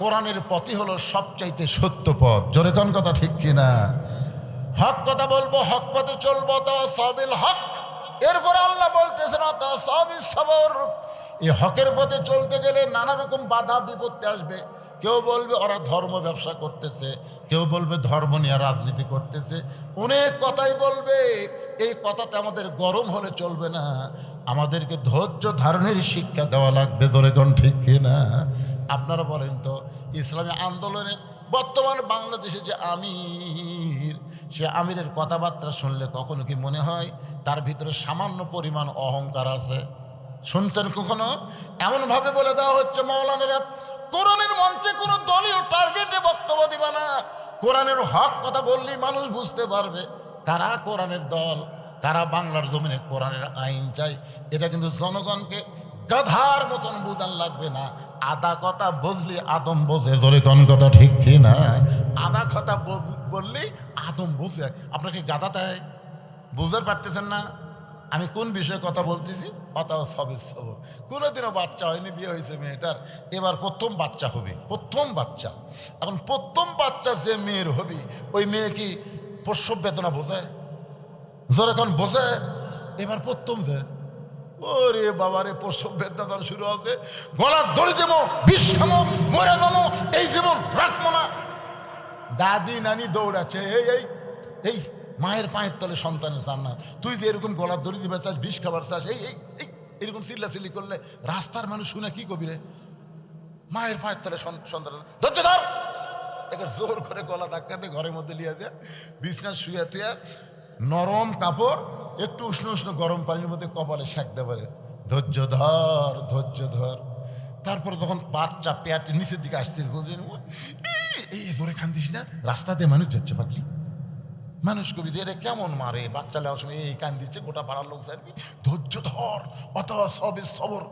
কোরআনের পথই হলো সবচাইতে সত্য পথ। জোরে কোন কথা ঠিক কিনা? হক কথা বলবো, হক পথে চলবো, তাওয়াসবিল হক। এরপরে আল্লাহ বলতেছেন তাওয়াসবিস সবর। এই হকের পথে চলতে গেলে নানা রকম বাধা বিপত্তি আসবে। কেউ বলবে ওরা ধর্ম ব্যবসা করতেছে, কেউ বলবে ধর্ম নিয়ে রাজনীতি করতেছে, অনেক কথাই বলবে। এই কথাতে আমাদের গরম হলে চলবে না, আমাদেরকে ধৈর্য ধারণের শিক্ষা দেওয়া লাগবে। জোরে কোন ঠিক কিনা? আপনারা বলেন তো, ইসলামী আন্দোলনের বর্তমান বাংলাদেশে যে আমির, সে আমিরের কথাবার্তা শুনলে কখনো কি মনে হয় তার ভিতরে সামান্য পরিমাণ অহংকার আছে? শুনছেন কখনো? এমনভাবে বলে দেওয়া হচ্ছে মাওলানারা, কোরআনের মঞ্চে কোনো দলীয় টার্গেটে বক্তব্য দিবা না, কোরআনের হক কথা বললেই মানুষ বুঝতে পারবে কারা কোরআনের দল, কারা বাংলার জমিনে কোরআনের আইন চাই। এটা কিন্তু জনগণকে গাধার মতন বোঝান লাগবে না। আধা কথা বুঝলি আদম বোঝে। জোরে কোন কথা ঠিক কিনা? আধা কথা বললি আদম বোঝে। আপনাকে গাধা দেয়, বুঝতে পারতেছেন না আমি কোন বিষয়ে কথা বলতেছি? অতাও সবের সব। কোনোদিনও বাচ্চা হয়নি, বিয়ে হয়েছে মেয়েটার, এবার প্রথম বাচ্চা হবে, প্রথম বাচ্চা। এখন প্রথম বাচ্চা যে মেয়ের হবে, ওই মেয়ে কি প্রসব বেদনা বোঝে? জোরে কোন বোঝে? এবার প্রথম যে, ওরে বাবারে, প্রসব বেদনা শুরু আছে, গলার দড়ি দেবো, বিষ খামো, মরে যাবো, এই জীবন রাখবো না। দাদি নানি দৌড়াচ্ছে, এই এই এই মায়ের পায়ের তলে সন্তানের জান্নাত। তুই যে এরকম গলার দড়ি দিবে চাস, বিষ খাবার চাস, এই এই এই এরকম চিল্লাচিল্লি করলে রাস্তার মানুষ শুনে কি কবি রে? মায়ের পায়ের তলে সন্তান, ধৈর্য ধর। একে জোর করে গলা ধাক্কাতে ঘরের মধ্যে লিয়া দেয়া, বিছনা শুয়ে তুয়া, নরম কাপড়, একটু উষ্ণ উষ্ণ গরম পানির মধ্যে কপালে সেঁকতে পারে। ধৈর্য ধর, ধৈর্য ধর। তারপরে যখন বাচ্চা পেয়ারটি নিচের দিকে আসতে বলছেন এই জোরে কান্দিস না, রাস্তাতে মানুষ যাচ্ছে পাগলি। মানুষ কবি যে কেমন মারে, বাচ্চা লেওয়ার সময় এই কান দিচ্ছে, গোটা পাড়ার লোক চাইবি ধৈর্য ধর, অথবা সবে সবর,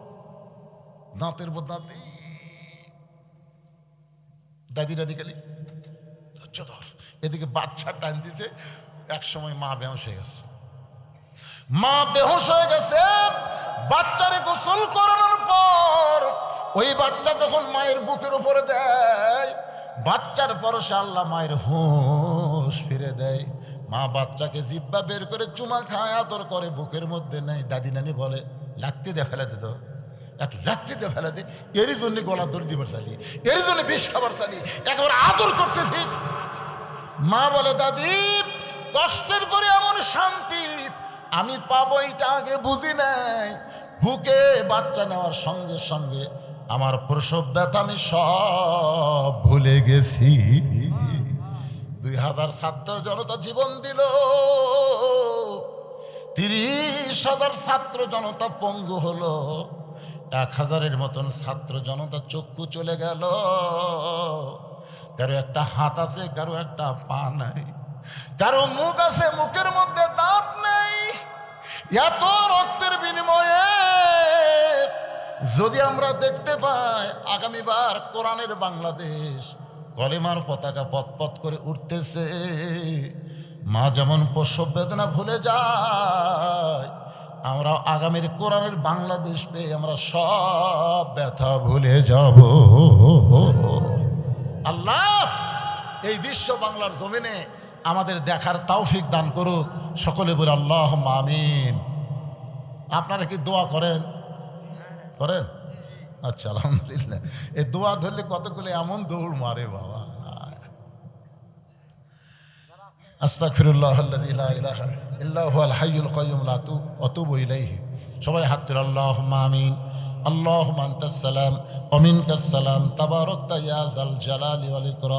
দাঁতের পর দাঁত দাদি দাদি খালি ধৈর্য ধর। এদিকে বাচ্চা টান দিছে, এক সময় মা বেহুশ হয়ে গেছে। মা বেহুশ হয়ে গেছে, বাচ্চারে গোসল করানোর পর ওই বাচ্চা যখন মায়ের বুকের উপরে দেয়, বাচ্চার পরশে আল্লাহ মায়ের হুঁশ ফিরে দেয়। মা বাচ্চাকে জিব্বা বের করে চুমা খায়, আদর করে, বুকের মধ্যে নেই। দাদি নানি বলে লাত্তি দিয়ে ফেলে দিত, একটু লাত্তি দিয়ে ফেলে দে, এরই জন্য গলা দড়ি দিবার চালি, এরই জন্য বিষ খাবার চালি, একেবারে আদর করতেছিস। মা বলে দাদি কষ্টের পরে এমন শান্তি আমি পাবো এটা আগে বুঝি নাই। বুকে বাচ্চা নেওয়ার সঙ্গে সঙ্গে আমার প্রসব ব্যথা আমি সব ভুলে গেছি। 2000 ছাত্র জনতা জীবন দিল, 30,000 ছাত্র জনতা পঙ্গু হলো, 1000-এর মতন ছাত্র জনতা চক্ষু চলে গেল। কারো একটা হাত আছে, কারো একটা পা নাই, কারো মুখ আছে, মুখের মধ্যে দাঁত নেই। এত রক্তের বিনিময়ে যদি আমরা দেখতে পাই আগামীবার কোরআনের বাংলাদেশ, কলেমার পতাকা পথ করে উঠতেছে, মা যেমন প্রসব বেদনা ভুলে যায়, আমরা আগামীর কোরআনের বাংলাদেশ পেয়ে আমরা সব ব্যথা ভুলে যাব। আল্লাহ এই দৃশ্য বাংলার জমিনে আমাদের দেখার তৌফিক দান করুক। সকলে বলে আল্লাহুম্মা আমিন। আপনারা কি দোয়া করেন? করেন? আচ্ছা, আলহামদুলিল্লাহ। এই দোয়া ধরলে কতগুলো এমন দৌড় মারে বাবা। আস্তাগফিরুল্লাহাল্লাযী লা ইলাহা ইল্লা হুয়াল হাইয়ুল কাইয়্যুম লা আতুবু ইলাইহি। সবাই হাত তুলে আল্লাহুম্মা আমিন। আল্লাহুম্মা আনতাস সালাম ওয়া মিনকাস সালাম তাবারাকতা ইয়া যাল জালালি ওয়াল ইকরাম।